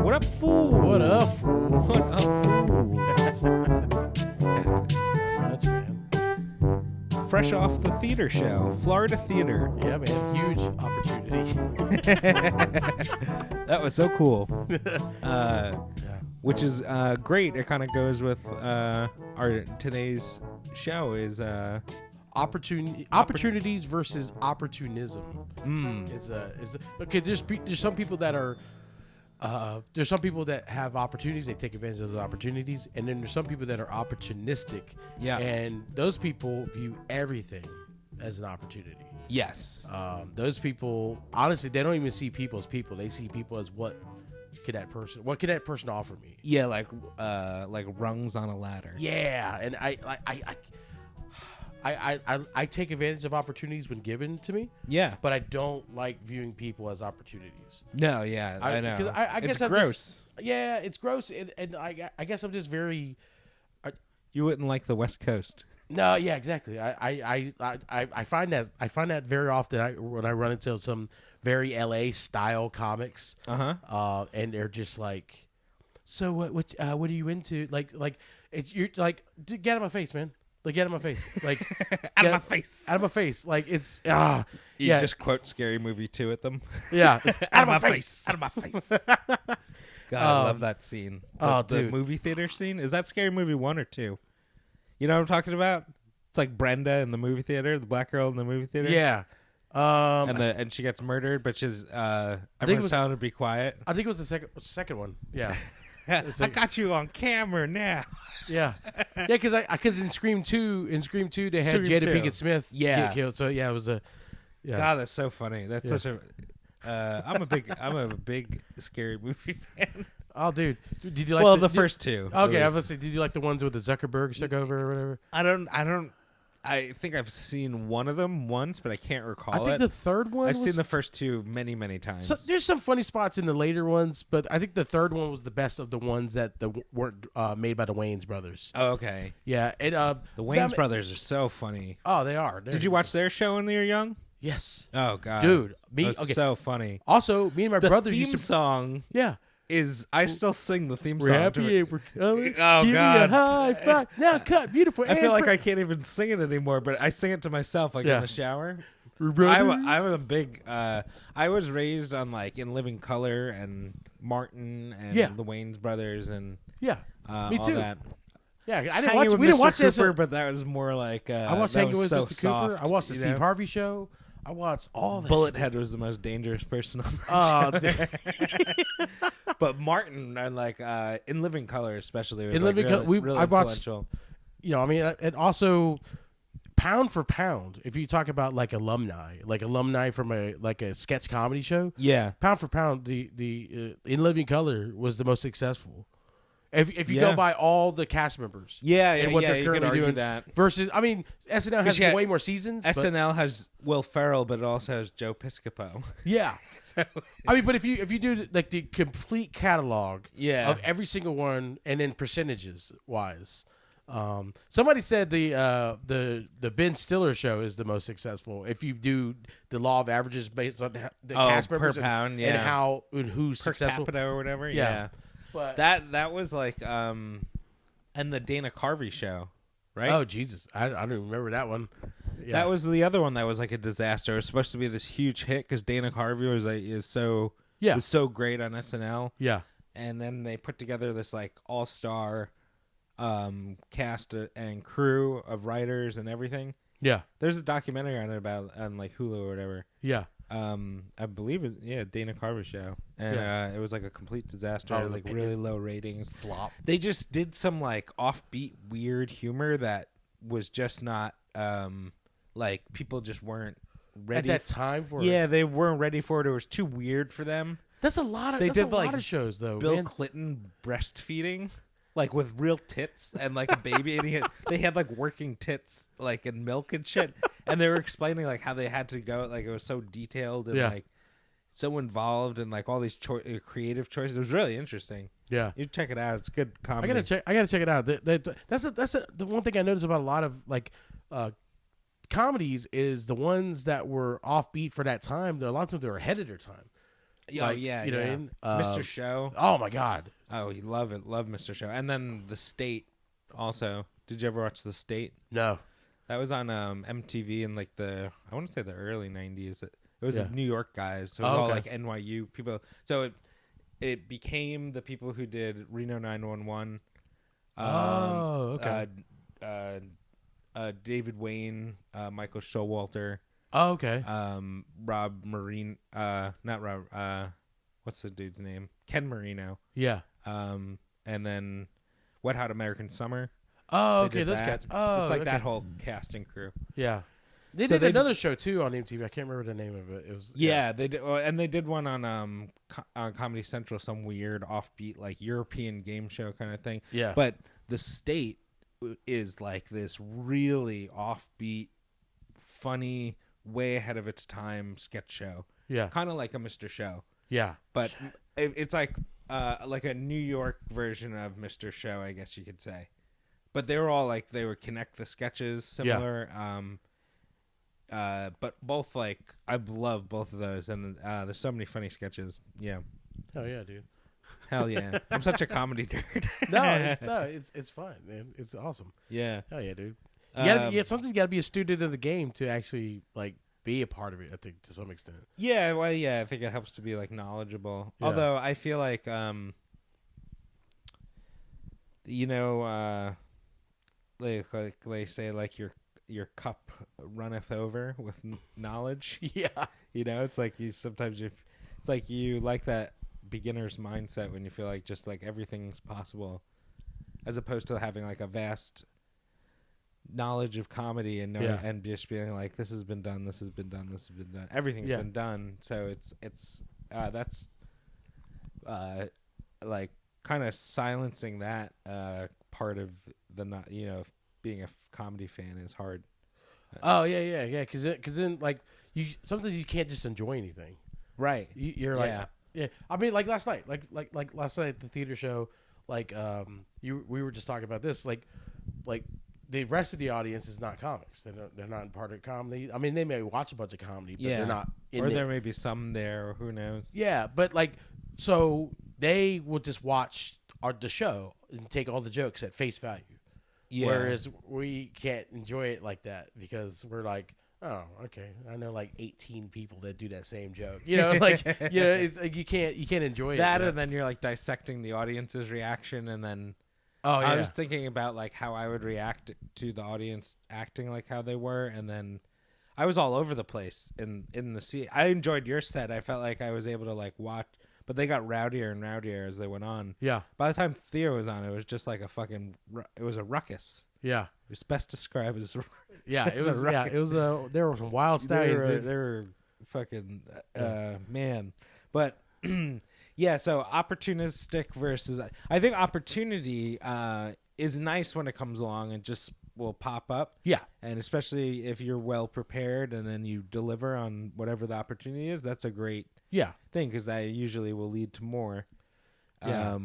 What up, fool? What up, fool? What up, fool? Not much, man. Fresh off the theater show, Florida Theater. Yeah, man. Huge opportunity. That was so cool. Yeah. Which is great. It kind of goes with our today's show is Opportunities versus opportunism. Okay. There's some people that are there's some people that have opportunities. They take advantage of those opportunities, and then there's some people that are opportunistic. Yeah. And those people view everything as an opportunity. Yes. Those people, honestly, they don't even see people as people. They see people as what can that person offer me? Yeah, like rungs on a ladder. Yeah, and I take advantage of opportunities when given to me. Yeah. But I don't like viewing people as opportunities. No, yeah, I know. Because I guess it's I'm gross. It's gross, and I guess I'm just very. You wouldn't like the West Coast. No, yeah, exactly. I find that very often when I run into some very LA style comics. And they're just like, so what are you into? Like you're like, get out of my face, man. Like, get out of my face. Like, Out of my face. Out of my face. Like, it's You yeah. just quote Scary Movie 2 at them. Yeah. Out of my face. Out of my face. God, I love that scene. The dude. movie theater scene. Is that Scary Movie 1 or 2? You know what I'm talking about? It's like Brenda in the movie theater, the black girl in the movie theater. Yeah. And she gets murdered, but she's everyone's telling her to be quiet. I think it was the second one. Yeah. I got you on camera now. Yeah. Yeah, because in Scream 2 they had Scream Jada 2. Pinkett Smith Yeah. get killed. So yeah, it was a God, that's so funny. That's such a I'm a big Scary Movie fan. Oh, dude. Did you like the first two? Okay, I was gonna say, did you like the ones with the Zuckerberg took over or whatever? I think I've seen one of them once, but I can't recall I think it. the third one I've seen the first two many, many times. So there's some funny spots in the later ones, but I think the third one was the best of the ones that weren't made by the Wayans brothers. Oh, okay. Yeah, and the Wayans brothers are so funny. Oh, they are. Did you watch their show when you were young? Yes. Oh God, dude, so funny. Also, me and my brother theme used to song. Yeah. I still sing the theme We're song. happy. We're coming. Oh Give God! Me a high five. Now cut. Beautiful. I feel like I can't even sing it anymore, but I sing it to myself, like in the shower. I'm a big. I was raised on like In Living Color and Martin and the Wayans brothers and me all too. That. Yeah, I didn't watch. We didn't watch this, but that was more like. I watched Hanging with so Mr. Cooper. soft, I watched the Steve Harvey show. I watched all that. Bullethead was the most dangerous person on the But Martin and like In Living Color especially was In like Living really, Color, really I watched. influential. You know, I mean, and also pound for pound, if you talk about like alumni from a sketch comedy show, pound for pound, the In Living Color was the most successful. If you go by all the cast members, and what they're currently doing, that. Versus, I mean, SNL has way more seasons. SNL has Will Ferrell, but it also has Joe Piscopo. Yeah, so, I mean, but if you do like the complete catalog, of every single one, and then percentages wise, somebody said the Ben Stiller show is the most successful. If you do the law of averages based on the cast members per pound, and who's per successful capita or whatever, But that was like and the Dana Carvey show, right? Oh Jesus, I don't even remember that one. Yeah. That was the other one that was like a disaster. It was supposed to be this huge hit because Dana Carvey was so great on SNL. Yeah, and then they put together this like all-star cast and crew of writers and everything. Yeah, there's a documentary on it on like Hulu or whatever. Yeah. I believe it. Dana Carvey show, and it was like a complete disaster. It was like really low ratings. Flop. They just did some like offbeat, weird humor that was just not like people just weren't ready at that time for. Yeah, they weren't ready for it. It was too weird for them. That's a lot of. A lot of shows though. Bill Clinton breastfeeding. Like with real tits and like a baby, and they had like working tits, like in milk and shit, and they were explaining like how they had to go, like it was so detailed and like so involved and like all these creative choices. It was really interesting. Yeah, you check it out. It's good comedy. I gotta check it out. That's the one thing I noticed about a lot of like comedies is the ones that were offbeat for that time. A lot of them they were ahead of their time. Like, yeah, you know yeah. what I mean? Mr. Show. Oh my God. Oh, you love it. Love Mr. Show. And then The State also. Did you ever watch The State? No. That was on MTV in like I want to say the early 90s. It was New York guys. So it was all like NYU people. So it became the people who did Reno 911. David Wayne, Michael Showalter. Oh, okay. Rob Marine, not Rob, what's the dude's name? Ken Marino. Yeah. And then Wet Hot American Summer. Oh, okay. Those guys. Oh, it's like that whole casting crew. Yeah. They did another show too on MTV. I can't remember the name of it. It was they did, and they did one on Comedy Central, some weird offbeat like European game show kind of thing. Yeah. But The State is like this really offbeat, funny, way ahead of its time sketch show. Yeah. Kind of like a Mr. Show. Yeah. But it's like a New York version of Mr. Show, I guess you could say. But they were all like, they would connect the sketches similar. But both like, I love both of those. And there's so many funny sketches. Yeah. Oh, yeah, dude. Hell yeah. I'm such a comedy nerd. It's fun, man. It's awesome. Yeah. Hell yeah, dude. Sometimes you got to be a student of the game to actually like be a part of it, I think, to some extent. Yeah, well, yeah, I think it helps to be like knowledgeable. Yeah. Although I feel like, like they say, like your cup runneth over with knowledge. Yeah, it's like it's like you like that beginner's mindset when you feel like just like everything's possible, as opposed to having like a vast knowledge of comedy and and just being like, this has been done, everything's been done. So it's that's like kind of silencing that part of the being a comedy fan is hard. Oh yeah, because then like sometimes you can't just enjoy anything, right? You're like I mean, like last night, like last night at the theater show, like we were just talking about this, like the rest of the audience is not comics. They're not part of comedy. I mean, they may watch a bunch of comedy, but they're not in or there may be some there, or who knows. Yeah, but like, so they will just watch the show and take all the jokes at face value. Yeah. Whereas we can't enjoy it like that because we're like, oh, okay, I know like 18 people that do that same joke. It's like you can't enjoy that, and then you're like dissecting the audience's reaction, and then. Oh, yeah. I was thinking about like how I would react to the audience acting like how they were, and then I was all over the place in the seat. I enjoyed your set. I felt like I was able to like watch, but they got rowdier and rowdier as they went on. Yeah. By the time Theo was on, it was just like it was a ruckus. Yeah. It's best described as yeah. It was yeah. It was there were some wild stallions. They were fucking man, but. Yeah, so opportunistic versus... I think opportunity is nice when it comes along and just will pop up. Yeah. And especially if you're well prepared and then you deliver on whatever the opportunity is, that's a great thing because that usually will lead to more. Yeah.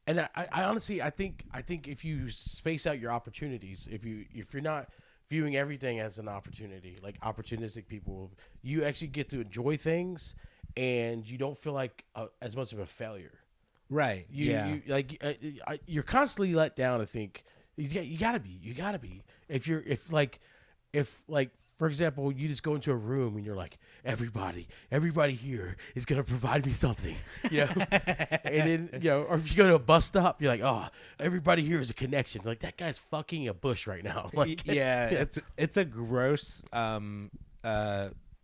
And I honestly, I think if you space out your opportunities, if you're not viewing everything as an opportunity, like opportunistic people, you actually get to enjoy things. And you don't feel like as much of a failure, right? You're constantly let down. I think you gotta be. If for example, you just go into a room and you're like, everybody here is gonna provide me something, and then or if you go to a bus stop, you're like, oh, everybody here is a connection. Like that guy's fucking a bush right now. Like, it's a gross.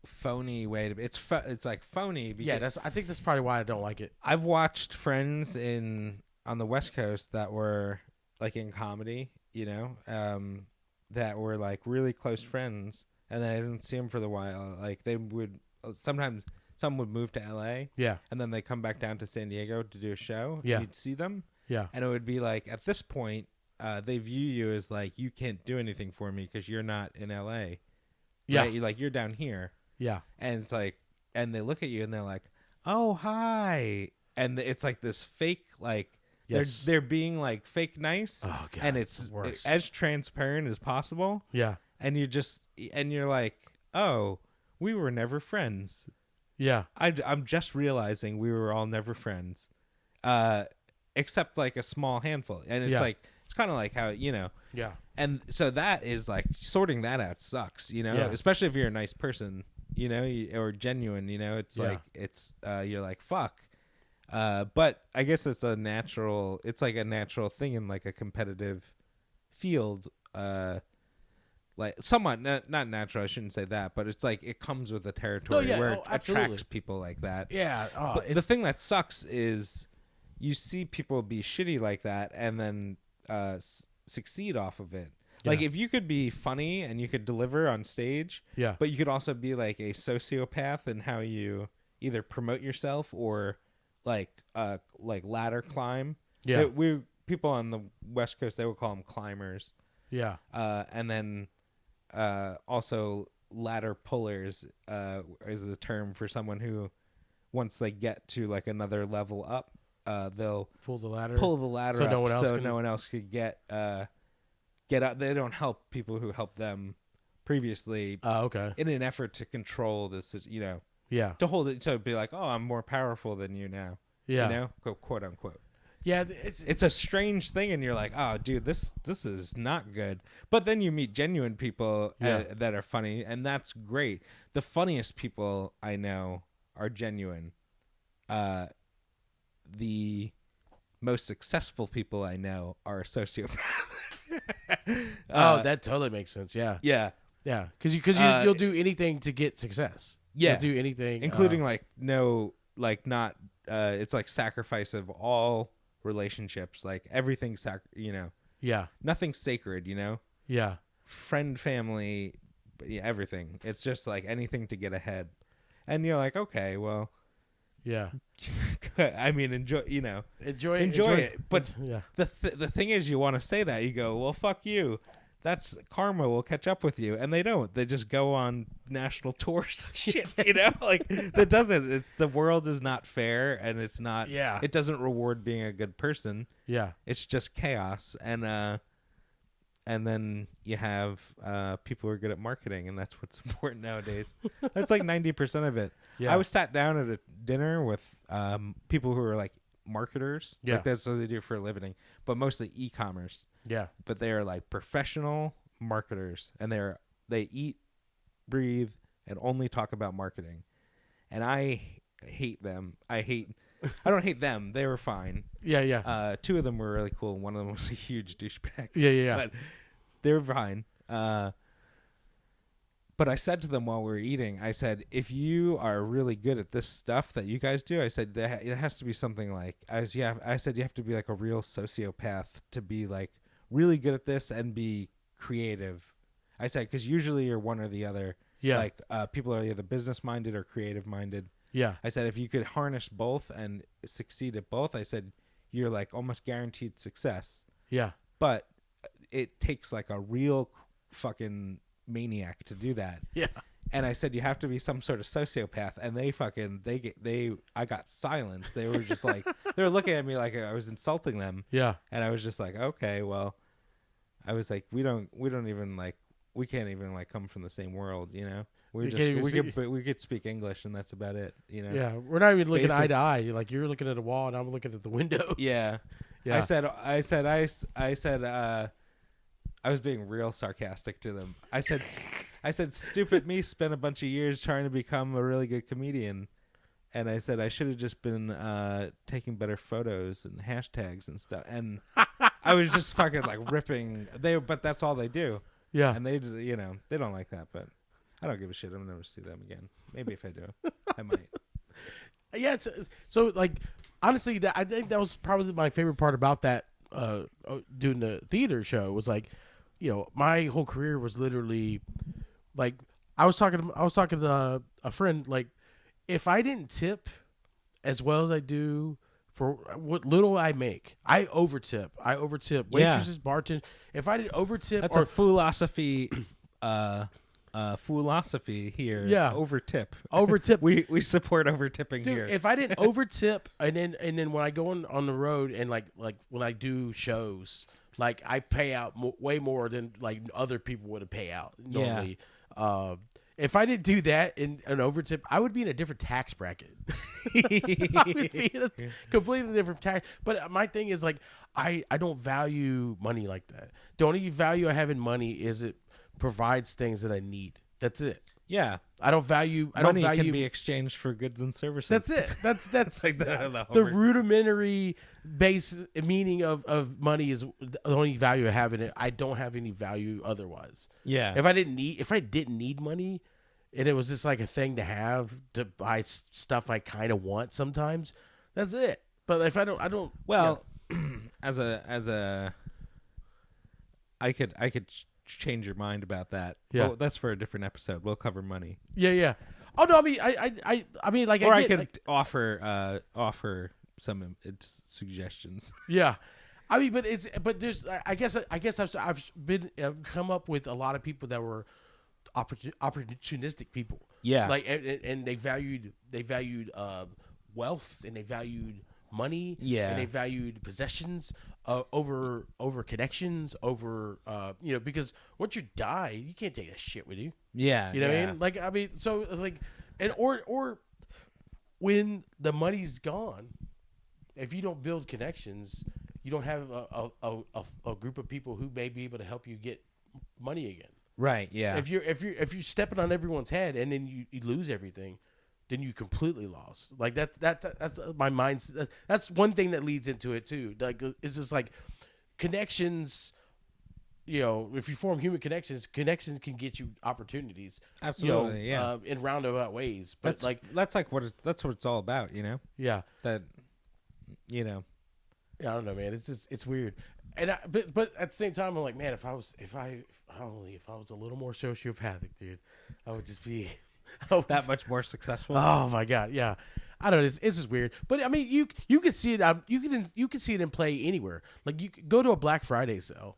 Phony way to it's like phony because I think that's probably why I don't like it. I've watched friends on the West Coast that were like in comedy, that were like really close friends, and then I didn't see them for a while. Like they would sometimes some would move to LA, and then they come back down to San Diego to do a show. And you'd see them, and it would be like at this point they view you as like you can't do anything for me because you're not in LA, right? You're down here. Yeah. And it's like, and they look at you and they're like, oh, hi. And it's like this fake, like, they're being like fake nice. Oh, God. And it's as transparent as possible. Yeah. And you're like, oh, we were never friends. Yeah. I'm just realizing we were all never friends, except like a small handful, and it's like it's kind of like how Yeah. And so that is like sorting that out sucks, especially if you're a nice person, or genuine, it's like it's you're like fuck. But I guess it's like a natural thing in like a competitive field, like somewhat not natural. I shouldn't say that, but it's like it comes with the territory where it attracts people like that. Yeah. But the thing that sucks is you see people be shitty like that and then succeed off of it. Like if you could be funny and you could deliver on stage, but you could also be like a sociopath in how you either promote yourself or like ladder climb. Yeah. We people on the West Coast, they would call them climbers. Yeah. And then also ladder pullers is a term for someone who once they get to like another level up, they'll pull the ladder so up no one else could get up. They don't help people who helped them previously. Okay. In an effort to control this, Yeah. to hold it, so be like, oh, I'm more powerful than you now. Yeah. Quote unquote. Yeah, it's a strange thing, and you're like, oh, dude, this is not good. But then you meet genuine people that are funny, and that's great. The funniest people I know are genuine. The most successful people I know are sociopaths. That totally makes sense. Yeah. Yeah. Yeah. Because you'll do anything to get success. Yeah. You'll do anything, including it's like sacrifice of all relationships, like everything. Yeah. Nothing's sacred. Yeah. Friend, family, everything. It's just like anything to get ahead, and you're like, okay, well. Yeah. I mean, enjoy it. But the thing is, you want to say that. You go, well, fuck you. That's karma will catch up with you. And they don't. They just go on national tours. Shit, like that doesn't. It's the world is not fair, and it's not. Yeah. It doesn't reward being a good person. Yeah. It's just chaos, and then you have people who are good at marketing, and that's what's important nowadays. That's like 90% of it. Yeah. I was sat down at a dinner with people who are like marketers. Yeah. Like that's what they do for a living, but mostly e-commerce. Yeah. But they are like professional marketers, and they eat, breathe, and only talk about marketing. And I hate them. I don't hate them. They were fine. Yeah, yeah. Two of them were really cool. One of them was a huge douchebag. Yeah. But they were fine. But I said to them while we were eating, I said, if you are really good at this stuff that you guys do, I said, it has to be something like, I said, you have to be like a real sociopath to be like really good at this and be creative. I said, because usually you're one or the other. Yeah. Like people are either business minded or creative minded. Yeah. I said, if you could harness both and succeed at both, I said, you're like almost guaranteed success. Yeah. But it takes like a real fucking maniac to do that. Yeah. And I said, you have to be some sort of sociopath. And I got silenced. They were just like, they were looking at me like I was insulting them. Yeah. And I was just like, okay, well, I was like, we can't even like come from the same world, we could speak English and that's about it, Yeah, we're not even looking eye to eye. Like you're looking at a wall and I'm looking at the window. Yeah. I said I was being real sarcastic to them. I said stupid me spent a bunch of years trying to become a really good comedian, and I said I should have just been taking better photos and hashtags and stuff, and I was just fucking like ripping but that's all they do. Yeah. And they they don't like that, but I don't give a shit. I'll never see them again. Maybe if I do, I might. Yeah, so like honestly, I think that was probably my favorite part about that doing the theater show was like, my whole career was literally like I was talking to a friend, like if I didn't tip as well as I do for what little I make, I overtip waitresses, bartenders. If I didn't overtip, that's a Foolosophy Foolosophy here. Yeah. Overtip. We support overtipping Dude, here. If I didn't overtip and then when I go on the road and like when I do shows, like I pay out way more than like other people would have pay out normally. Yeah. If I didn't do that in an overtip, I would be in a different tax bracket. I would be in a completely different tax. But my thing is like, I don't value money like that. The only value I have in money is it provides things that I need. That's it. Yeah. I don't value money can be exchanged for goods and services. That's it. That's like the rudimentary base meaning of money is the only value I have in it. I don't have any value otherwise. Yeah. If I didn't need money and it was just like a thing to have to buy stuff I kind of want sometimes, that's it. But if I don't. Well, as a I could change your mind about that. Yeah. Well, that's for a different episode. We'll cover money. Yeah. Oh no, I mean, like, or I could offer some suggestions. Yeah, I mean, but there's, I guess I've been come up with a lot of people that were opportunistic people. Yeah, like and they valued wealth, and they valued money. Yeah, and they valued possessions over connections, over because once you die, you can't take that shit with you. Yeah, you know what I mean? Like, I mean, so like, and or when the money's gone, if you don't build connections, you don't have a group of people who may be able to help you get money again. Right. Yeah. If you're stepping on everyone's head and then you lose everything, then you completely lost. Like that's my mind. That's one thing that leads into it too. Like, it's just like connections. You know, if you form human connections can get you opportunities. Absolutely, in roundabout ways. But that's what it's all about. You know. Yeah. That. You know. Yeah, I don't know, man. It's weird. And but at the same time, I'm like, man, if I was a little more sociopathic, dude, I would just be that much more successful. Oh my god, yeah. I don't know. It's just weird, but I mean, you can see it. You can see it in play anywhere. Like, you could go to a Black Friday sale,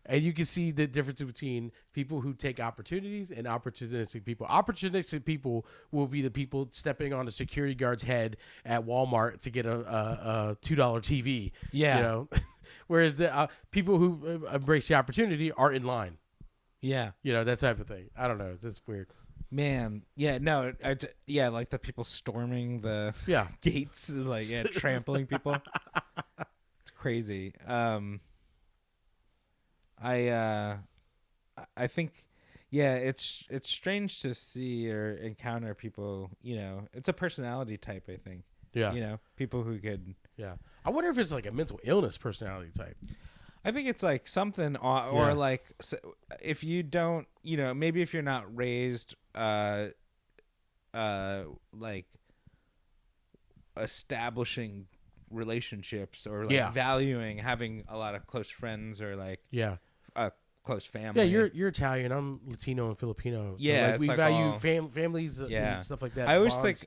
and you can see the difference between people who take opportunities and opportunistic people. Opportunistic people will be the people stepping on a security guard's head at Walmart to get a $2 TV. Yeah. You know? Whereas the people who embrace the opportunity are in line. Yeah. You know, that type of thing. I don't know. It's just weird. Man. Yeah. No. Like the people storming the gates, like trampling people. It's crazy. I think, it's strange to see or encounter people. You know, it's a personality type, I think. Yeah. You know, people who could. Yeah. I wonder if it's like a mental illness personality type. I think it's like something, or like, so if you don't, maybe if you're not raised, like establishing relationships or like valuing having a lot of close friends or like a close family. Yeah, you're Italian. I'm Latino and Filipino. So yeah, like we value families and stuff like that. I always think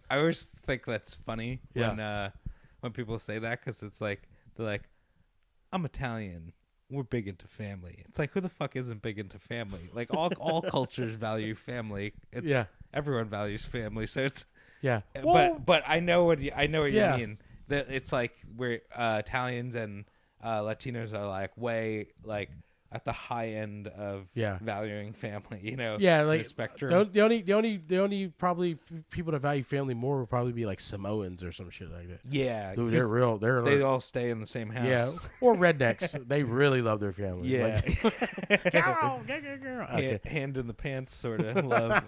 that's funny when people say that, because it's like they're like, I'm Italian. We're big into family. It's like, who the fuck isn't big into family? Like all cultures value family. Everyone values family. So it's but I know what you mean. That it's like we're Italians and Latinos are like way like at the high end of valuing family, like the spectrum. The only probably people that value family more would probably be like Samoans or some shit like that. Yeah, dude, they're real. They all stay in the same house. Yeah, or rednecks. They really love their family. Yeah, like, hand in the pants sort of love.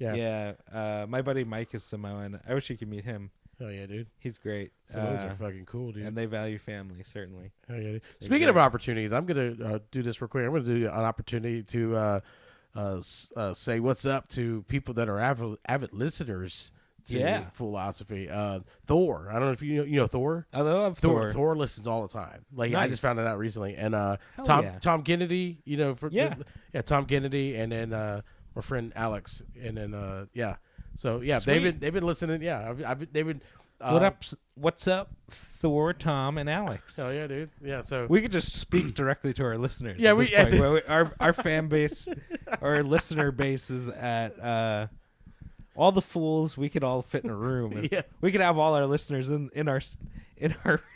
My buddy Mike is Samoan. I wish you could meet him. Oh yeah, dude. He's great. Samoans are fucking cool, dude. And they value family, certainly. Oh yeah. Dude. Speaking of opportunities, I'm gonna do this real quick. I'm gonna do an opportunity to say what's up to people that are avid listeners to Foolosophy. Thor. I don't know if you know Thor. I love Thor. Thor listens all the time. Like, nice. I just found it out recently. And Tom Kennedy, Tom Kennedy, and then my friend Alex, and then So they've been listening. Yeah, they've been. What's up, Thor, Tom, and Alex? Oh yeah, dude. Yeah, so we could just speak directly to our listeners. Yeah, our fan base, our listener base is at all the fools. We could all fit in a room. We could have all our listeners in our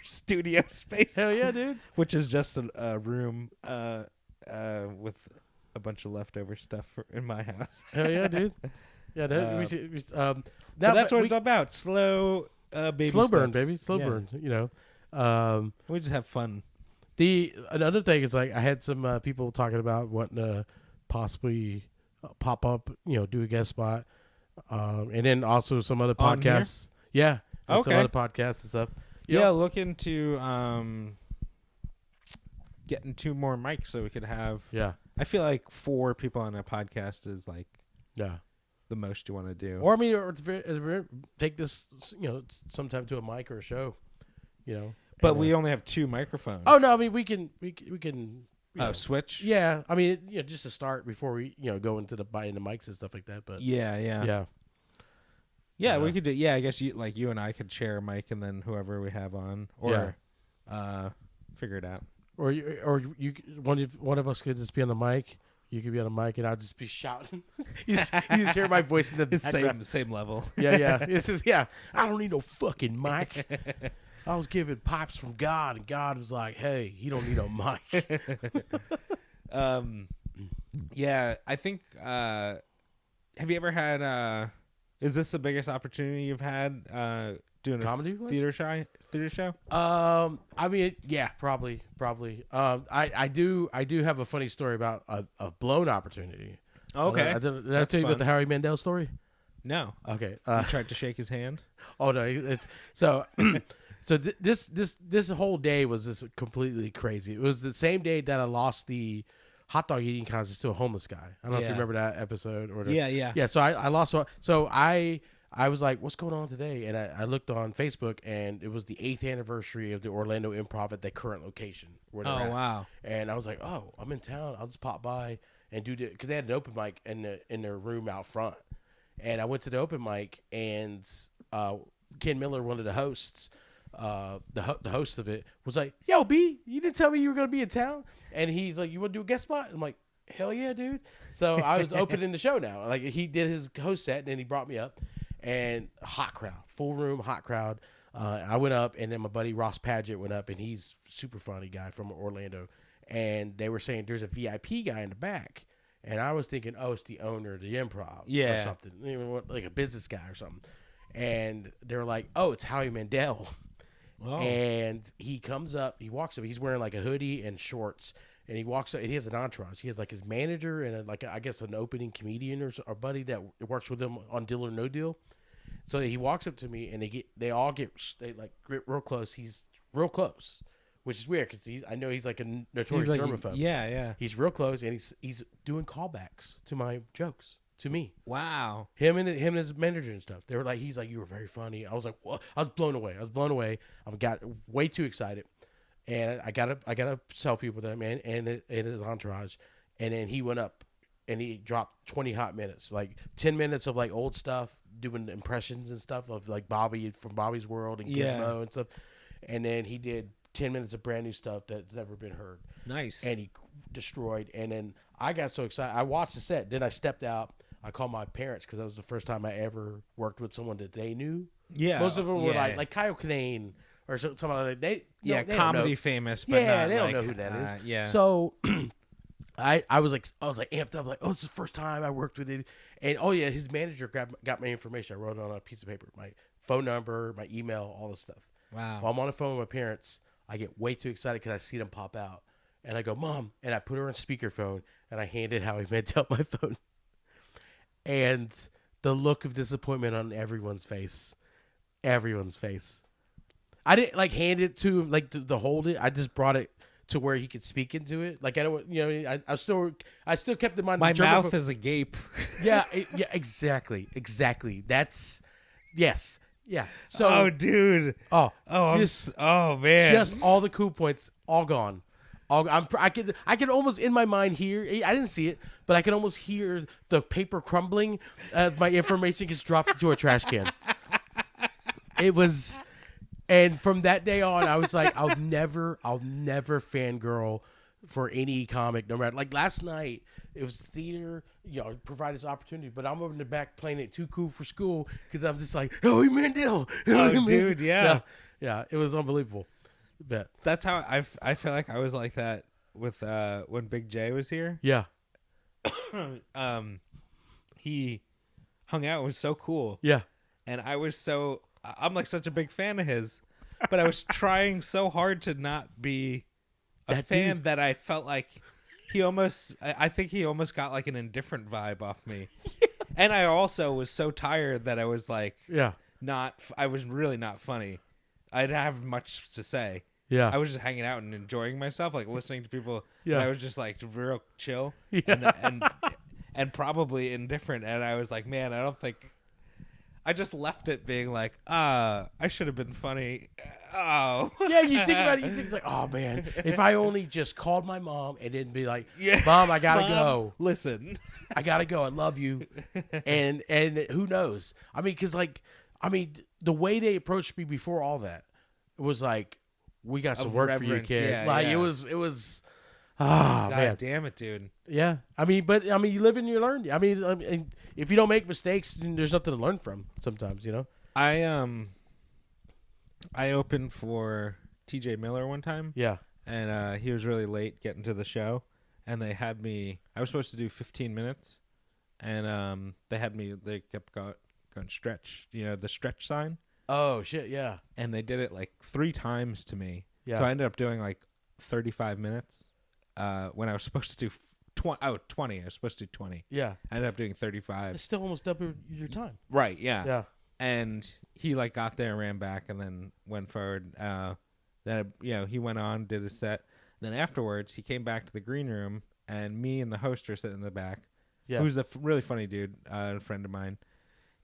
studio space. Hell yeah, dude. Which is just a room with a bunch of leftover stuff in my house. Hell yeah, dude. Yeah, that's what it's about. Slow baby slow steps. burn, baby. Slow burn. You know. We just have fun. Another thing is like I had some people talking about wanting to possibly pop up, do a guest spot, and then also some other podcasts. Yeah, some other podcasts and stuff. Yep. Yeah, look into getting 2 more mics so we could have. Yeah, I feel like 4 people on a podcast is like the most you want to do. Or I mean, or take this sometime to a mic or a show, But we only have 2 microphones. Oh no, I mean we can switch. Yeah, I mean just to start before we go into buying the mics and stuff like that. But yeah. We could do. Yeah, I guess you and I could share a mic and then whoever we have on, or figure it out. Or one of us could just be on the mic. You could be on a mic, and I'll just be shouting. you just hear my voice in the background. Same level. Yeah. I don't need no fucking mic. I was given pipes from God, and God was like, "Hey, you don't need no mic." Yeah, I think. Have you ever had? Is this the biggest opportunity you've had doing comedy a theater show? I mean, yeah, probably. I do have a funny story about a blown opportunity. Okay, did I tell you about the Howie Mandel story? No. Okay. You tried to shake his hand. Oh no! It's so. So this whole day was just completely crazy. It was the same day that I lost the hot dog eating contest to a homeless guy. I don't know if you remember that episode or yeah. So I lost. So I was like, what's going on today? And I looked on Facebook, and it was the 8th anniversary of the Orlando Improv at their current location. Where they're at. Wow! And I was like, oh, I'm in town. I'll just pop by and do it because they had an open mic in their room out front. And I went to the open mic, and Ken Miller, one of the hosts. The host of it was like, "Yo, B, you didn't tell me you were gonna be in town." And he's like, "You want to do a guest spot?" And I'm like, "Hell yeah, dude!" So I was opening the show now. Like he did his host set, and then he brought me up, and hot crowd, full room, hot crowd. I went up, and then my buddy Ross Padgett went up, and he's super funny guy from Orlando. And they were saying there's a VIP guy in the back, and I was thinking, oh, it's the owner of the Improv, or something, like a business guy or something. And they were like, oh, it's Howie Mandel. Oh. And he comes up, he walks up, he's wearing like a hoodie and shorts, and he walks up, and he has an entourage. He has like his manager and I guess an opening comedian or buddy that works with him on Deal or No Deal. So he walks up to me, and they all get real close. He's real close, which is weird because I know he's like a notorious germaphobe. Yeah. He's real close, and he's doing callbacks to my jokes. To me. Wow. Him and his manager and stuff. They were like, he's like, you were very funny. I was like, what? I was blown away. I got way too excited. And I got a selfie with him and his entourage. And then he went up and he dropped 20 hot minutes, like 10 minutes of like old stuff, doing impressions and stuff of like Bobby from Bobby's World and Gizmo and stuff. And then he did 10 minutes of brand new stuff that's never been heard. Nice. And he destroyed. And then I got so excited. I watched the set. Then I stepped out. I called my parents because that was the first time I ever worked with someone that they knew. Yeah, most of them were like Kyle Kinane or something like that. They comedy famous. But not they don't like, know who that is. Yeah. So I was like amped up, like, oh, this is the first time I worked with it, and his manager got my information. I wrote it on a piece of paper, my phone number, my email, all this stuff. Wow. While I'm on the phone with my parents, I get way too excited because I see them pop out, and I go, Mom, and I put her on speakerphone, and I handed Howie Mandel my phone. And the look of disappointment on everyone's face. I didn't hand it to him, to hold it. I just brought it to where he could speak into it. Like, I don't, I still kept in mind. My mouth is agape. Yeah, exactly. That's, yes. Yeah. So, oh, dude. Oh, man. Just all the coup points, all gone. I can almost in my mind hear. I didn't see it, but I can almost hear the paper crumbling as my information gets dropped into a trash can. It was, and from that day on, I was like, I'll never fangirl for any comic, no matter. Like last night, it was theater, provide this opportunity, but I'm over in the back playing it too cool for school because I'm just like, Howie Mandel. Dude, yeah, it was unbelievable. Bet. That's how I feel like I was like that with when Big J was here. Yeah. he hung out, was so cool. Yeah. And I'm like such a big fan of his, but I was trying so hard to not be a fan that I felt like I think he almost got like an indifferent vibe off me. And I also was so tired that I was like, I was really not funny. I didn't have much to say. Yeah. I was just hanging out and enjoying myself, like listening to people. Yeah. And I was just like real chill Yeah. and probably indifferent. And I was like, man, I don't think. I just left it being like, I should have been funny. Oh. Yeah, you think about it, you think like, oh man, if I only just called my mom and didn't be like, Mom, I gotta go. Listen. I gotta go. I love you. And who knows? I mean, because the way they approached me before all that, it was like, we got some work for you, kid. It was. Ah, God man. damn it, dude. Yeah. But you live and you learn. I mean, if you don't make mistakes, then there's nothing to learn from sometimes, you know? I opened for TJ Miller one time. Yeah. And he was really late getting to the show. And they had me, I was supposed to do 15 minutes. And they kept going stretch, the stretch sign. Oh, shit, yeah. And they did it like 3 times to me. Yeah. So I ended up doing like 35 minutes. When I was supposed to do 20. I was supposed to do 20. Yeah. I ended up doing 35. It's still almost double your time. Right, yeah. Yeah. And he like got there, ran back, and then went forward. Then he went on, did his set. Then afterwards, he came back to the green room, and me and the host are sitting in the back. Yeah. Who's a really funny dude, a friend of mine.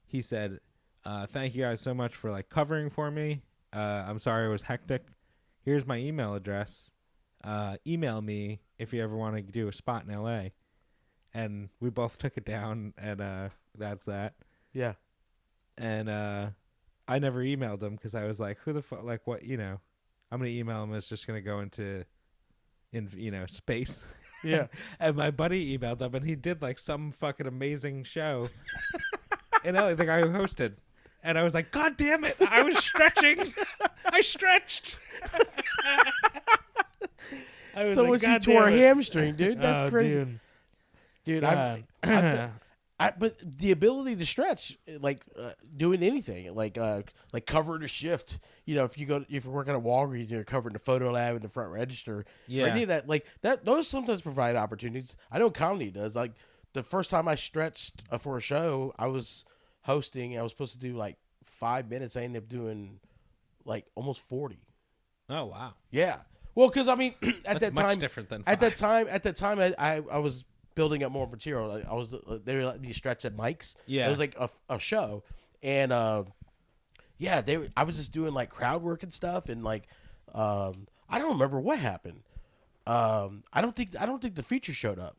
He said, "Thank you guys so much for like covering for me. I'm sorry it was hectic. Here's my email address. Email me if you ever want to do a spot in LA." And we both took it down, and that's that. Yeah. And I never emailed him because I was like, who the fuck, like what, I'm going to email him. It's just going to go into space. Yeah. And my buddy emailed him, and he did like some fucking amazing show in LA, the guy who hosted. And I was like, God damn it, I was stretching. I stretched. So once you tore a hamstring, dude, that's crazy. Dude, but the ability to stretch, like doing anything, like covering a shift. If you're working at Walgreens, you're covering the photo lab in the front register. Yeah, or any of that, like that. Those sometimes provide opportunities. I know comedy does. Like the first time I stretched for a show, I was hosting. I was supposed to do like 5 minutes. I ended up doing like almost 40. Oh wow. Yeah. Well, because I mean, at that time, much different than 5. At that time, I was building up more material. They were letting me stretch at mics. Yeah, it was like a show, and I was just doing like crowd work and stuff, and like I don't remember what happened. I don't think the feature showed up,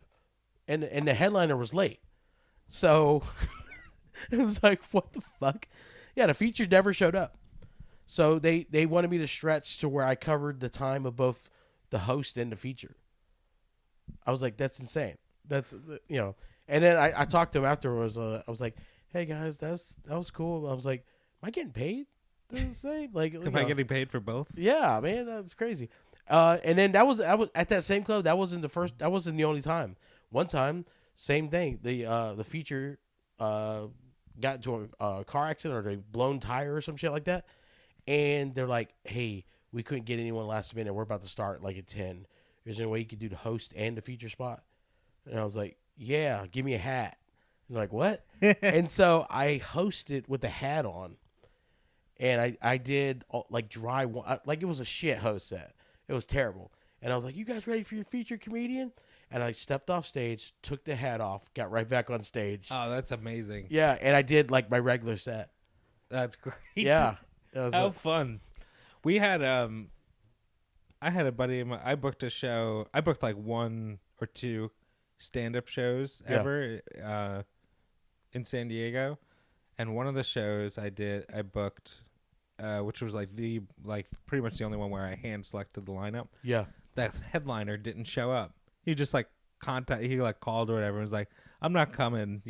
and the headliner was late, so it was like, what the fuck? Yeah, the feature never showed up. So they wanted me to stretch to where I covered the time of both the host and the feature. I was like, that's insane. That's And then I talked to him afterwards. I was like, hey guys, that was cool. I was like, am I getting paid? The same? Like, am I getting paid for both? Yeah, man, that's crazy. And then I was at that same club. That wasn't the only time. One time, same thing. The feature got into a car accident or a blown tire or some shit like that. And they're like, hey, we couldn't get anyone last minute. We're about to start like at 10. Is there any way you could do the host and the feature spot? And I was like, yeah, give me a hat. And they're like, what? And so I hosted with the hat on. And I did like dry one. Like it was a shit host set. It was terrible. And I was like, you guys ready for your feature comedian? And I stepped off stage, took the hat off, got right back on stage. Oh, that's amazing. Yeah, and I did like my regular set. That's great. Yeah. How fun. We had I had a buddy I booked a show. I booked like 1 or 2 stand-up shows ever in San Diego. And one of the shows I booked which was like pretty much the only one where I hand selected the lineup. Yeah. That headliner didn't show up. He just like called or whatever and was like, I'm not coming,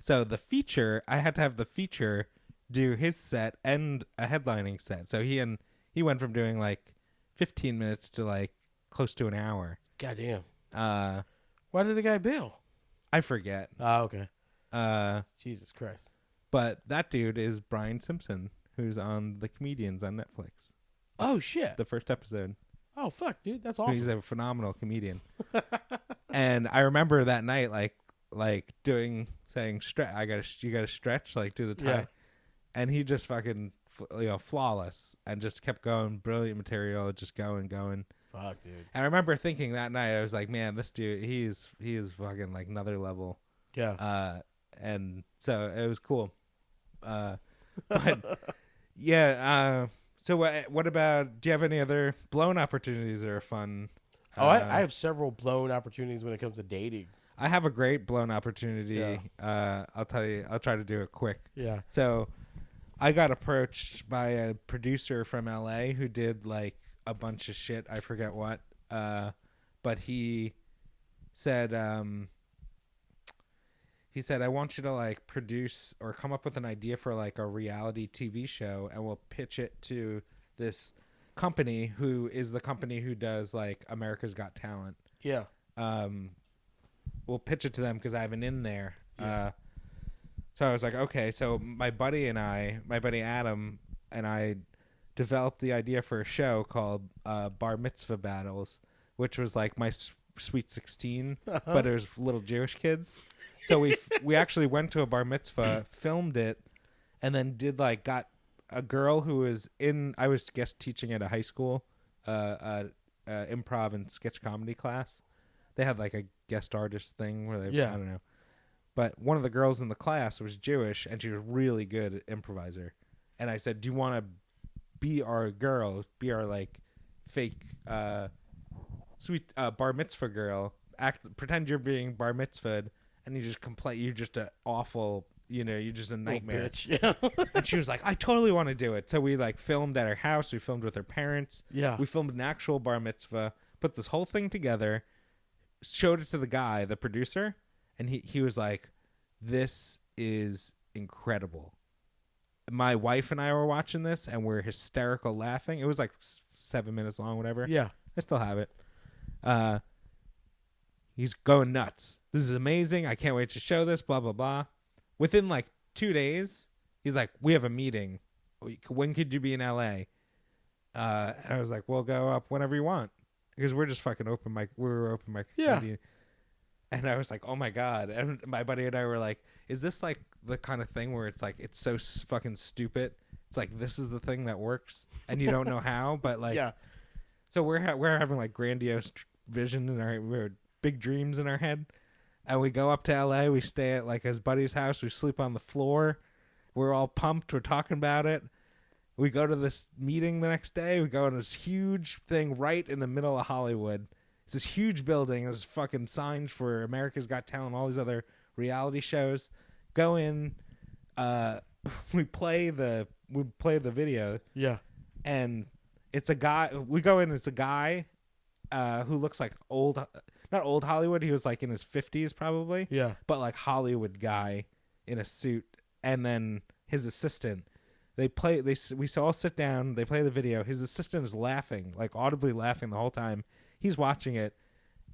So the feature, I had to have the feature do his set and a headlining set. So he went from doing like 15 minutes to like close to an hour. Goddamn. Why did the guy bail? I forget. Oh, okay. Uh, Jesus Christ. But that dude is Brian Simpson, who's on The Comedians on Netflix. Oh, shit. The first episode. Oh, fuck, dude. That's awesome. He's a phenomenal comedian. And I remember that night, like saying, you gotta stretch, like do the tie. Yeah. And he just fucking, flawless, and just kept going. Brilliant material, just going. Fuck, dude. And I remember thinking that night, I was like, man, this dude, he is fucking like another level. Yeah. And so it was cool. But yeah. So what about? Do you have any other blown opportunities that are fun? I have several blown opportunities when it comes to dating. I have a great blown opportunity. Yeah. I'll tell you. I'll try to do it quick. Yeah. So I got approached by a producer from LA who did like a bunch of shit. I forget what. But he said, I want you to like produce or come up with an idea for like a reality TV show, and we'll pitch it to this company who is the company who does like America's Got Talent. Yeah. We'll pitch it to them because I have an in there. Yeah. So I was like, okay. So my buddy Adam and I developed the idea for a show called Bar Mitzvah Battles, which was like my Sweet 16, but it was little Jewish kids. So we actually went to a bar mitzvah, filmed it, and then got a girl who was I was guest teaching at a high school, improv and sketch comedy class. They had like a guest artist thing where I don't know. But one of the girls in the class was Jewish, and she was really good at improviser. And I said, do you want to be our girl, be our like fake sweet bar mitzvah girl, pretend you're being bar mitzvahed, and you just complain, you're just an awful, you're just a nightmare. Bitch. Yeah. And she was like, I totally want to do it. So we like filmed at her house, we filmed with her parents. Yeah. We filmed an actual bar mitzvah, put this whole thing together, showed it to the guy, the producer, and he was like, this is incredible. My wife and I were watching this, and we're hysterical laughing. It was like 7 minutes long, whatever. Yeah. I still have it. He's going nuts. This is amazing. I can't wait to show this, blah, blah, blah. Within like 2 days, he's like, we have a meeting. When could you be in LA? And I was like, we'll go up whenever you want. Because we're just fucking open mic. We were open mic. Yeah. And I was like, oh my God. And my buddy and I were like, is this like the kind of thing where it's like, it's so fucking stupid. It's like, this is the thing that works and you don't know how, but like, yeah. So we're having like grandiose vision we're big dreams in our head. And we go up to LA. We stay at like his buddy's house. We sleep on the floor. We're all pumped. We're talking about it. We go to this meeting the next day. We go in this huge thing right in the middle of Hollywood. It's this huge building. There's fucking signs for America's Got Talent, all these other reality shows. Go in. We play the video. Yeah. And it's a guy. We go in. It's a guy who looks like not old Hollywood. He was like in his 50s probably. Yeah. But like Hollywood guy in a suit, and then his assistant. We all sit down. They play the video. His assistant is laughing, like audibly laughing the whole time. He's watching it,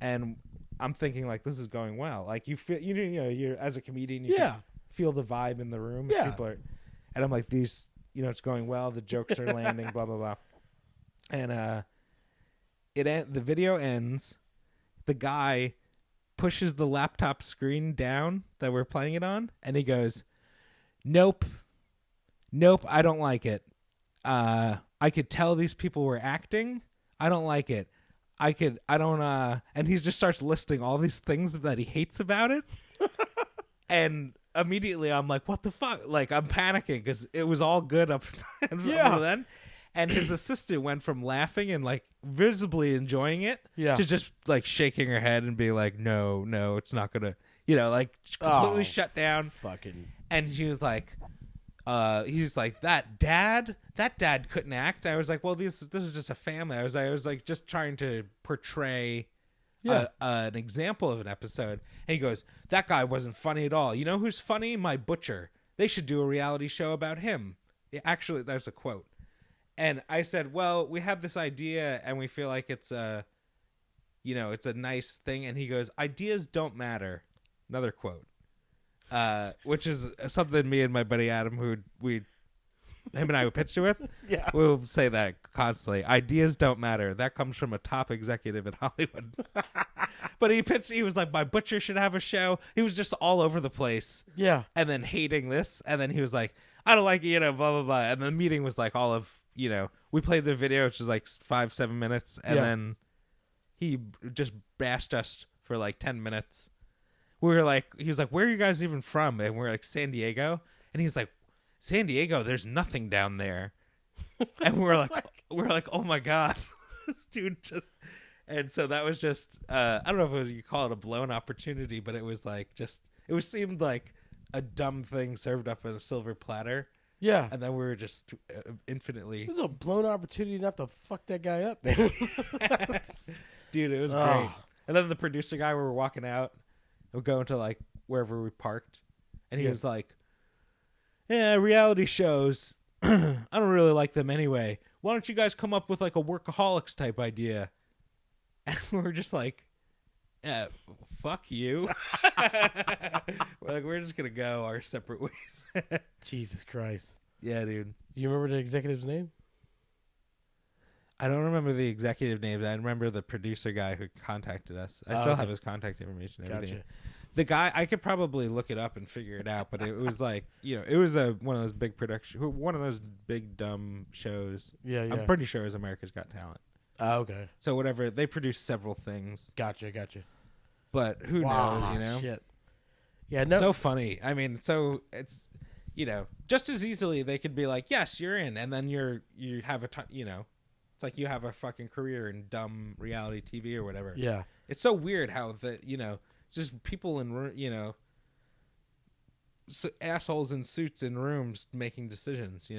and I'm thinking like this is going well. Like you feel, you're as a comedian, you can feel the vibe in the room. Yeah. People are, and I'm like these, it's going well. The jokes are landing. Blah blah blah. And the video ends. The guy pushes the laptop screen down that we're playing it on, and he goes, Nope, I don't like it. I could tell these people were acting. I don't like it. And he just starts listing all these things that he hates about it. And immediately I'm like, what the fuck? Like, I'm panicking because it was all good up until then. And his assistant went from laughing and like visibly enjoying it to just like shaking her head and being like, no, it's not going to, like completely shut down. Fucking. And he was like, that dad couldn't act. I was like, well, this is just a family. I was like just trying to portray an example of an episode. And he goes, that guy wasn't funny at all. You know who's funny? My butcher. They should do a reality show about him. Actually, that's a quote. And I said, well, we have this idea and we feel like it's a nice thing. And he goes, ideas don't matter. Another quote, which is something me and my buddy Adam, him and I would pitch with. Yeah. We'll say that constantly. Ideas don't matter. That comes from a top executive in Hollywood. But he was like, my butcher should have a show. He was just all over the place. Yeah. And then hating this. And then he was like, I don't like it, blah, blah, blah. And the meeting was like all of, we played the video, which was like 5-7 minutes. And then he just bashed us for like 10 minutes. He was like, where are you guys even from? And we're like, San Diego. And he's like, San Diego, there's nothing down there. And we're like, oh my God. This dude just... And so that was just, I don't know if you call it a blown opportunity, but it was like seemed like a dumb thing served up on a silver platter. Yeah. And then we were just infinitely... It was a blown opportunity not to fuck that guy up, man. Dude, it was great. And then the producer guy, we were walking out, and we're going to like wherever we parked. And he was like, yeah, reality shows, I don't really like them anyway. Why don't you guys come up with like a workaholics type idea? And we're just like, yeah, fuck you. We're just going to go our separate ways. Jesus Christ. Yeah, dude. Do you remember the executive's name? I don't remember the executive names. I remember the producer guy who contacted us. I still have his contact information and everything. Gotcha. The guy, I could probably look it up and figure it out, but it was like, it was one of those big one of those big dumb shows. Yeah. I'm pretty sure it was America's Got Talent. Oh, okay. So whatever, they produced several things. Gotcha. But who knows, Shit. Yeah, no. So funny. I mean, so it's, just as easily they could be like, yes, you're in, and then you have it's like you have a fucking career in dumb reality TV or whatever. Yeah. It's so weird how it's just people in, assholes in suits in rooms making decisions,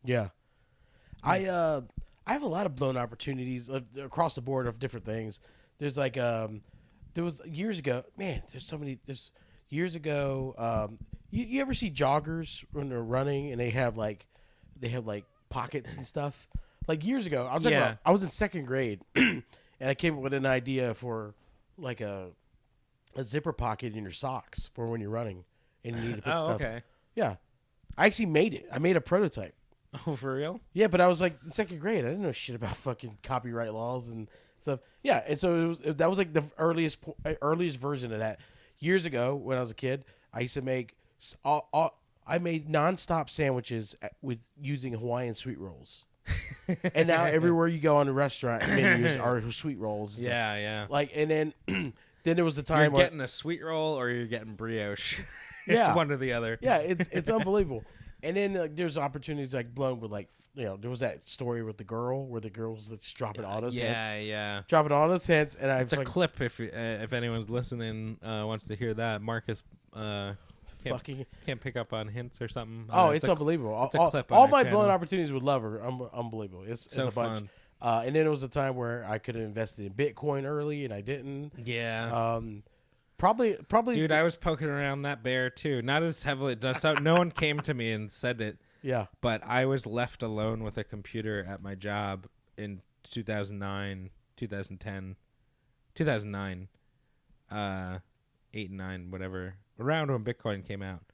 Yeah. I have a lot of blown opportunities across the board of different things. There's like, there was years ago, man, there's years ago, you ever see joggers when they're running and they have like pockets and stuff? Like years ago, I was in second grade and I came up with an idea for like a zipper pocket in your socks for when you're running and you need to put stuff. Okay. Yeah. I actually made it. I made a prototype. Oh, for real? Yeah, but I was like in second grade. I didn't know shit about fucking copyright laws and stuff. Yeah, and so that was like the earliest version of that. Years ago, when I was a kid, I used to make I made nonstop sandwiches with using Hawaiian sweet rolls. And now everywhere you go on the restaurant menus are sweet rolls. Yeah. Like, and then then there was the time you're getting a sweet roll or you're getting brioche. It's Yeah. one or the other. Yeah, it's unbelievable. And then there's opportunities like blown with like, there was that story with the girl where the girl was just dropping auto cents. Yeah. Dropping auto cents. And it's a clip if anyone's listening wants to hear that. Marcus can't pick up on hints or something. It's unbelievable. It's a clip all on my channel. blown opportunities with love are unbelievable. It's so a bunch. Fun. And then it was a time where I could have invested in Bitcoin early and I didn't. Yeah. Probably. Dude, I was poking around that bear too. Not as heavily. So no one came to me and said it. Yeah. But I was left alone with a computer at my job in 2009, 2010, 2009, 8 and 9, whatever, around when Bitcoin came out.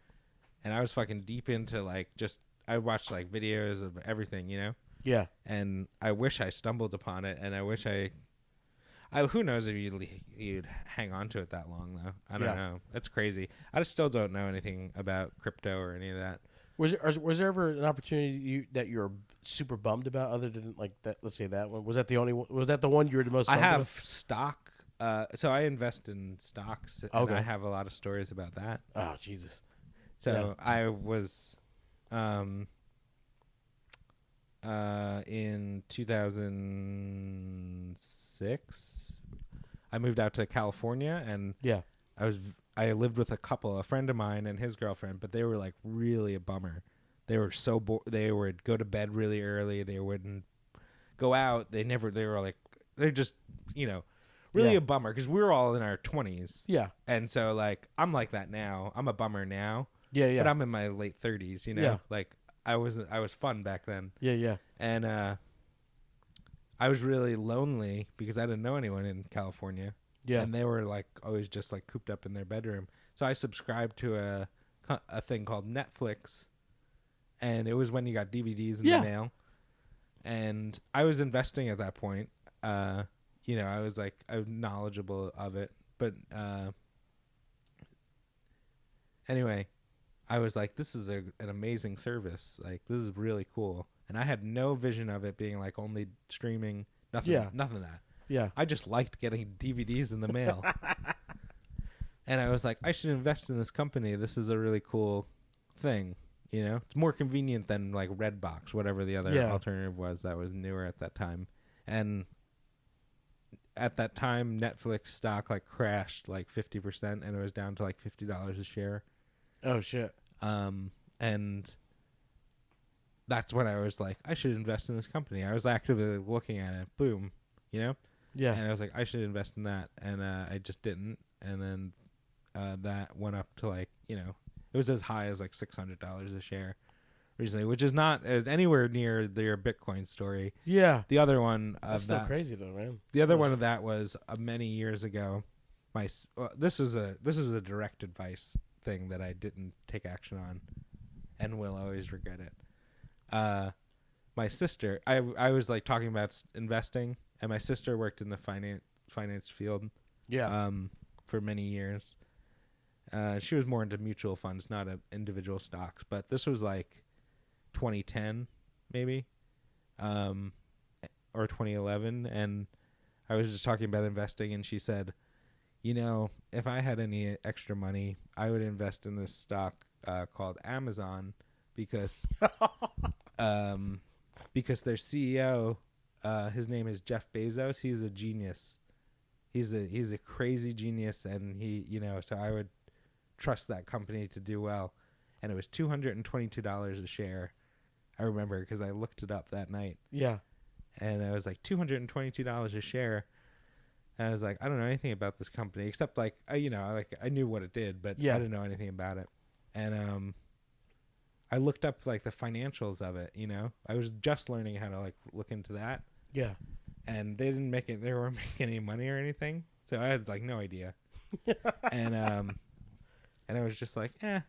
And I was fucking deep into I watched like videos of everything, Yeah. And I wish I stumbled upon it, and I wish who knows if you'd hang on to it that long, though. I don't know. That's crazy. I still don't know anything about crypto or any of that. Was there ever an opportunity that you were super bummed about, other than like that? Let's say that one. Was that the only one? Was that the one you were the most bummed I have about? stock. So I invest in stocks, and I have a lot of stories about that. Oh, Jesus. So I was in 2006, I moved out to California, and I lived with a friend of mine and his girlfriend, but they were like really a bummer. They were so they would go to bed really early. They wouldn't go out. They're just, really a bummer, because we were all in our 20s. Yeah. And so like, I'm like that now. I'm a bummer now. Yeah. But I'm in my late 30s, like I was fun back then. Yeah. And I was really lonely because I didn't know anyone in California. Yeah. And they were like always just like cooped up in their bedroom. So I subscribed to a thing called Netflix, and it was when you got DVDs in the mail. And I was investing at that point. You know, I was knowledgeable of it, but anyway, I was like, this is an amazing service. Like, this is really cool. And I had no vision of it being like only streaming, nothing of that. Yeah. I just liked getting DVDs in the mail. And I was like, I should invest in this company. This is a really cool thing. You know, it's more convenient than like Redbox, whatever the other alternative was that was newer at that time. And at that time, Netflix stock like crashed like 50%, and it was down to like $50 a share. Oh shit. And that's when I was like, I should invest in this company. I was actively looking at it. Boom, you know? Yeah. And I was like, I should invest in that. And I just didn't. And then that went up to like, you know, it was as high as like $600 a share recently, which is not anywhere near their Bitcoin story. Yeah. The other one of That's still crazy though, man. The other one of that was many years ago. This was a direct advice thing that I didn't take action on, and will always regret it. My sister, I was like talking about investing, and my sister worked in the finance field. Yeah. For many years. She was more into mutual funds, not individual stocks. But this was like 2010, maybe, or 2011, and I was just talking about investing, and she said, you know, if I had any extra money, I would invest in this stock called Amazon because their CEO, his name is Jeff Bezos. He's a genius. He's a crazy genius, and he, you know, so I would trust that company to do well. And it was $222 a share. I remember because I looked it up that night. Yeah. And I was like, $222 a share. And I was like, I don't know anything about this company except like, I knew what it did, but I didn't know anything about it. And I looked up like the financials of it, you know. I was just learning how to like look into that. Yeah. And they weren't making any money or anything. So I had like no idea. And I was just like, I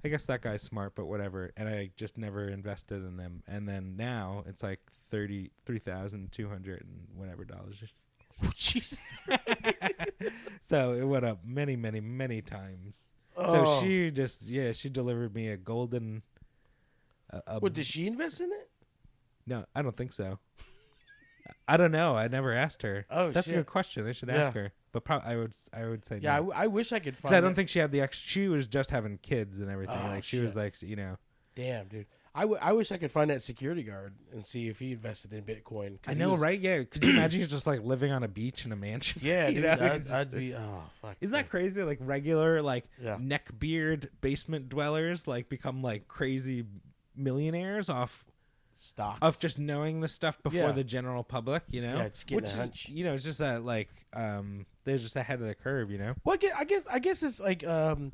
guess that guy's smart, but whatever. And I just never invested in them. And then now it's like $33,200 and whatever dollars. Oh, Jesus. So it went up many, many, many times. Oh. So she delivered me a golden. What, did she invest in it? No, I don't think so. I don't know. I never asked her. Oh, that's shit. a good question. I should ask her. But I would say yeah. no. I wish I could find. I don't think she had the extra. She was just having kids and everything. Oh, like she was like, you know. Damn, dude. I wish I could find that security guard and see if he invested in Bitcoin. I know, right? Yeah. Could you imagine he's just like living on a beach in a mansion? Yeah, You dude. know? I'd be. Oh, fuck. Isn't that crazy? Like regular, like neckbeard basement dwellers, like become like crazy millionaires off stocks of just knowing the stuff before the general public. You know, just getting a hunch. You know, it's just that like they're just ahead of the curve. You know. Well, I guess it's like going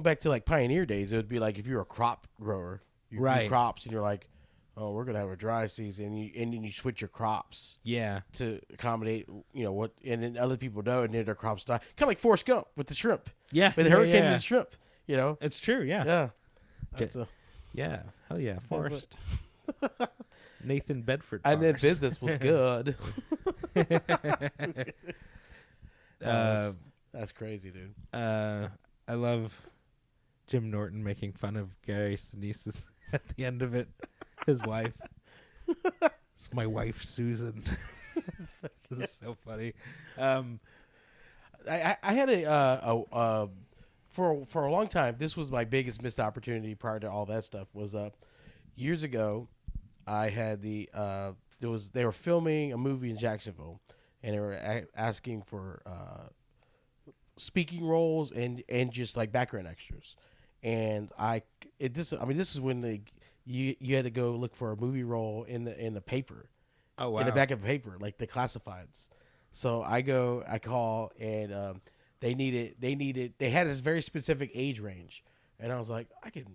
back to like pioneer days. It would be like if you're a crop grower. You grew crops, and you're like, oh, we're gonna have a dry season, and then you switch your crops, to accommodate, you know what, and then other people know, and then their crops die, kind of like Forrest Gump with the shrimp, with the hurricane and the shrimp, you know, it's true, hell yeah, Forrest, Nathan Bedford, and then business was good. That's crazy, dude. I love Jim Norton making fun of Gary Sinise's at the end of it. His wife. It's my wife, Susan. This is so funny. I had for a long time. This was my biggest missed opportunity prior to all that stuff. Was years ago, I had they were filming a movie in Jacksonville, and they were asking for speaking roles and just like background extras. And this is when you had to go look for a movie role in the paper. Oh wow! In the back of the paper, like the classifieds. So I call, and they had this very specific age range, and I was like, I could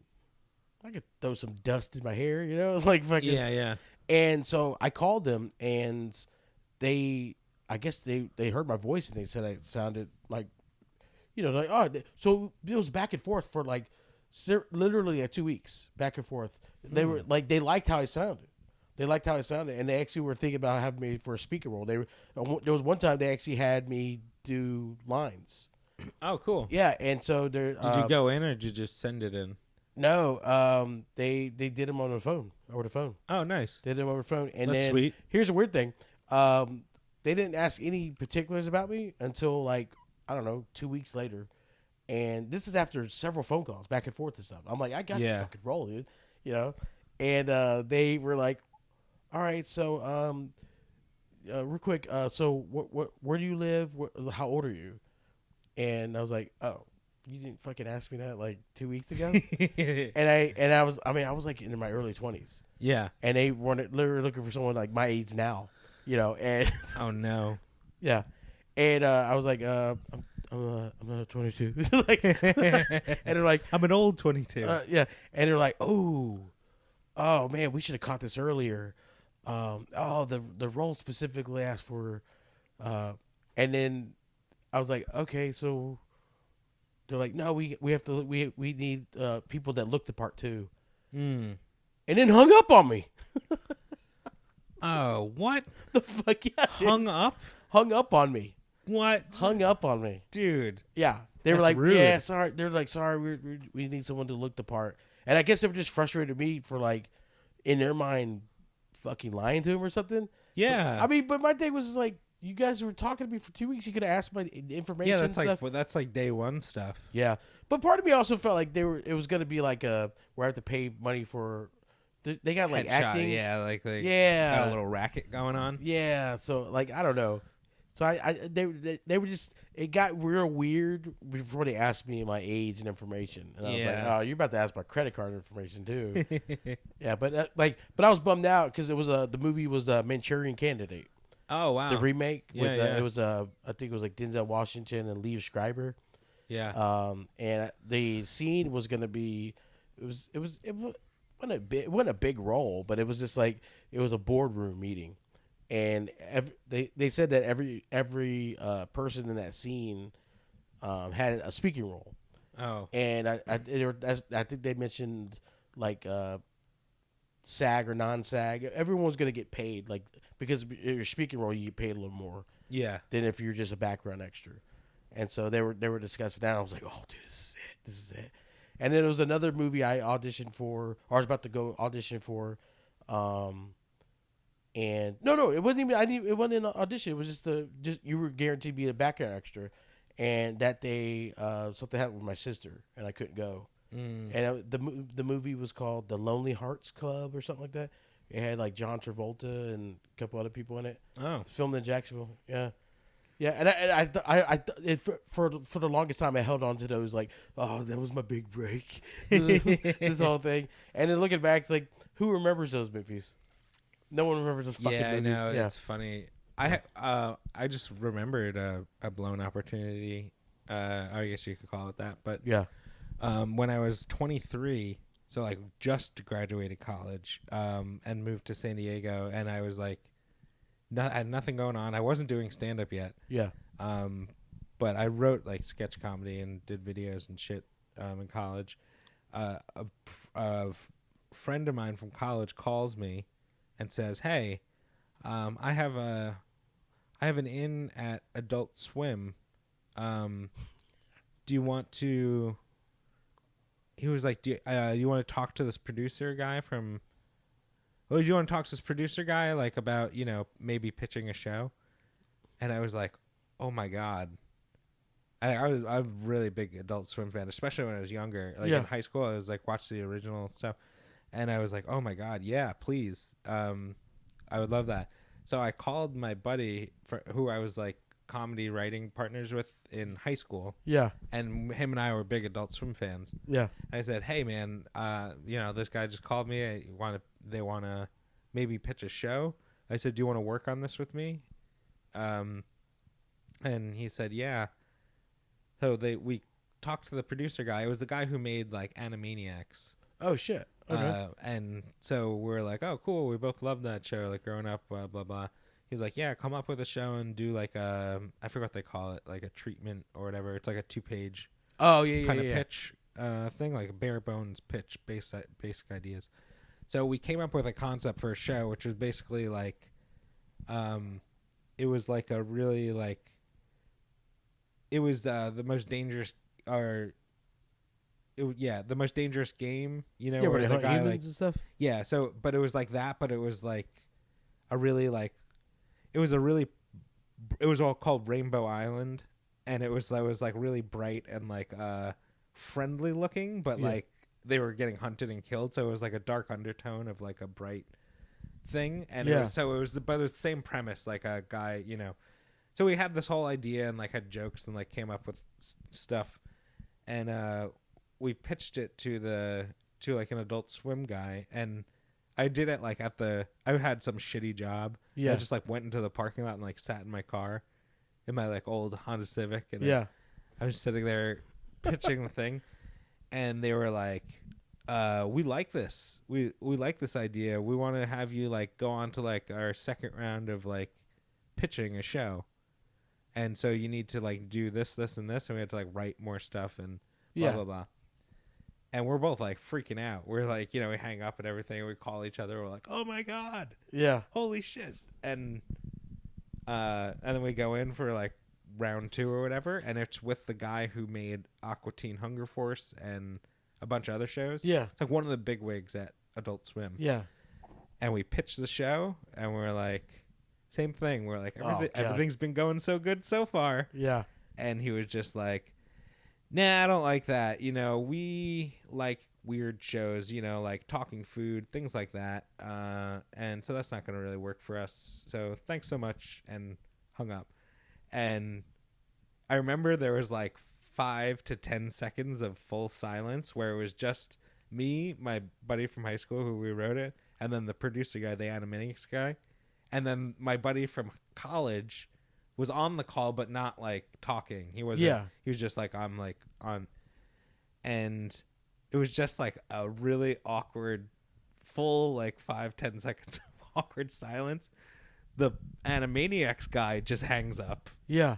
throw some dust in my hair, you know, like fucking yeah. And so I called them, and I guess they heard my voice, and they said I sounded like like, oh, so it was back and forth for like literally 2 weeks, back and forth. They were like, they liked how I sounded. And they actually were thinking about having me for a speaker role. There was one time they actually had me do lines. Oh, cool. Yeah, and so there. Did you go in or did you just send it in? No, they did them on the phone, over the phone. Oh, nice. They did them over the phone, and That's then sweet. Here's a weird thing. They didn't ask any particulars about me until like, I don't know, 2 weeks later, and this is after several phone calls back and forth and stuff. I'm like, I got this fucking role, dude, and they were like, all right, so real quick, so where do you live? How old are you? And I was like, oh, you didn't fucking ask me that like 2 weeks ago. and I was like in my early 20s. Yeah. And they literally looking for someone like my age now, and oh no. Yeah. And I was like, I'm 22. Like, and they're like, I'm an old 22. Yeah. And they're like, oh man, we should have caught this earlier. The role specifically asked for, and then I was like, okay, so they're like, no, we have to, we need people that look the part too. And then hung up on me. Oh, what the fuck? Yeah, hung up? Hung up on me. What? Hung up on me, dude. Yeah, they were like, rude. Yeah, sorry. They're like, sorry, we need someone to look the part. And I guess they were just frustrated me for like, in their mind, fucking lying to him or something. Yeah. But my thing was like, you guys were talking to me for 2 weeks. You could have asked my information. Yeah, that's and like stuff. that's like day one stuff. Yeah, but part of me also felt like it was going to be like where I have to pay money for. They got like Headshot, acting. Yeah, like they got a little racket going on. Yeah, so like I don't know. So they were just, it got real weird before they asked me my age and information, and I was like, oh, you're about to ask my credit card information too. Yeah, but I was bummed out because it was the movie was Manchurian Candidate. Oh wow, the remake. Yeah. It was I think it was like Denzel Washington and Liev Schreiber. Yeah. And the scene was gonna be, it wasn't a big role, but it was just like, it was a boardroom meeting. And they said that every person in that scene had a speaking role. Oh. And I think they mentioned like SAG or non-SAG. Everyone was gonna get paid, like, because your speaking role you get paid a little more. Yeah. Than if you're just a background extra. And so they were discussing that. I was like, oh, dude, this is it. And then there was another movie I auditioned for, or I was about to go audition for. And no, it wasn't even. It wasn't an audition. It was just you were guaranteed to be a background extra, and that day something happened with my sister, and I couldn't go. And the movie was called The Lonely Hearts Club or something like that. It had like John Travolta and a couple other people in it. Oh, it's filmed in Jacksonville. Yeah. And I for the longest time I held on to those, like, oh, that was my big break, this whole thing. And then looking back, it's like, who remembers those movies? No one remembers those fucking movies. Yeah, I know. It's funny. I just remembered a blown opportunity. I guess you could call it that. But yeah, when I was 23, so like just graduated college, and moved to San Diego, and I was like, I had nothing going on. I wasn't doing stand up yet. Yeah. But I wrote like sketch comedy and did videos and shit in college. A friend of mine from college calls me and says, "Hey, I have an in at Adult Swim. Do you want to?" He was like, "Do you want to talk to this producer guy from?" "Oh, do you want to talk to this producer guy like about maybe pitching a show?" And I was like, "Oh my god." I'm a really big Adult Swim fan, especially when I was younger. Like in high school, I was like watch the original stuff, and I was like, "Oh my god, yeah, please, I would love that." So I called my buddy who I was like comedy writing partners with in high school. Yeah, and him and I were big Adult Swim fans. Yeah, and I said, "Hey man, this guy just called me. They want to maybe pitch a show." I said, "Do you want to work on this with me?" And he said, "Yeah." So we talked to the producer guy. It was the guy who made like Animaniacs. Oh shit. Okay. And so we're like, "Oh cool, we both loved that show like growing up, blah blah blah." he's like, yeah, come up with a show and do like I forget what they call it, like a treatment or whatever. It's like a 2-page kind of pitch thing, like a bare bones pitch, basic ideas. So we came up with a concept for a show, which was basically like, it was like a really like, it was the most dangerous the most dangerous game, where the guy like and stuff. Yeah, so but it was like that, but it was like a really like it was all called Rainbow Island, and it was like really bright and like friendly looking, but like they were getting hunted and killed, so it was like a dark undertone of like a bright thing, and it was the same premise, like a guy, so we had this whole idea and like had jokes and like came up with stuff, and we pitched it to like an Adult Swim guy, and I did it like I had some shitty job. I just like went into the parking lot and like sat in my car in my like old Honda Civic, and I was sitting there pitching the thing, and they were like, we like this. We like this idea. We want to have you like go on to like our second round of like pitching a show. And so you need to like do this, and this, and we had to like write more stuff and blah, blah, blah. And we're both like freaking out. We're like, we hang up and everything, and we call each other. We're like, oh my God. Yeah. Holy shit. And then we go in for like round 2 or whatever, and it's with the guy who made Aqua Teen Hunger Force and a bunch of other shows. Yeah. It's like one of the big wigs at Adult Swim. Yeah. And we pitched the show, and we're like, same thing. We're like, everything's been going so good so far. Yeah. And he was just like, nah, I don't like that. We like weird shows, like talking food, things like that. And so that's not going to really work for us. So thanks so much. And hung up. And I remember there was like 5 to 10 seconds of full silence where it was just me, my buddy from high school who we wrote it, and then the producer guy, the animatics guy. And then my buddy from college was on the call, but not like talking. He wasn't. Yeah. He was just like, I'm like on, and it was just like a really awkward, full like 5-10 seconds of awkward silence. The Animaniacs guy just hangs up. Yeah.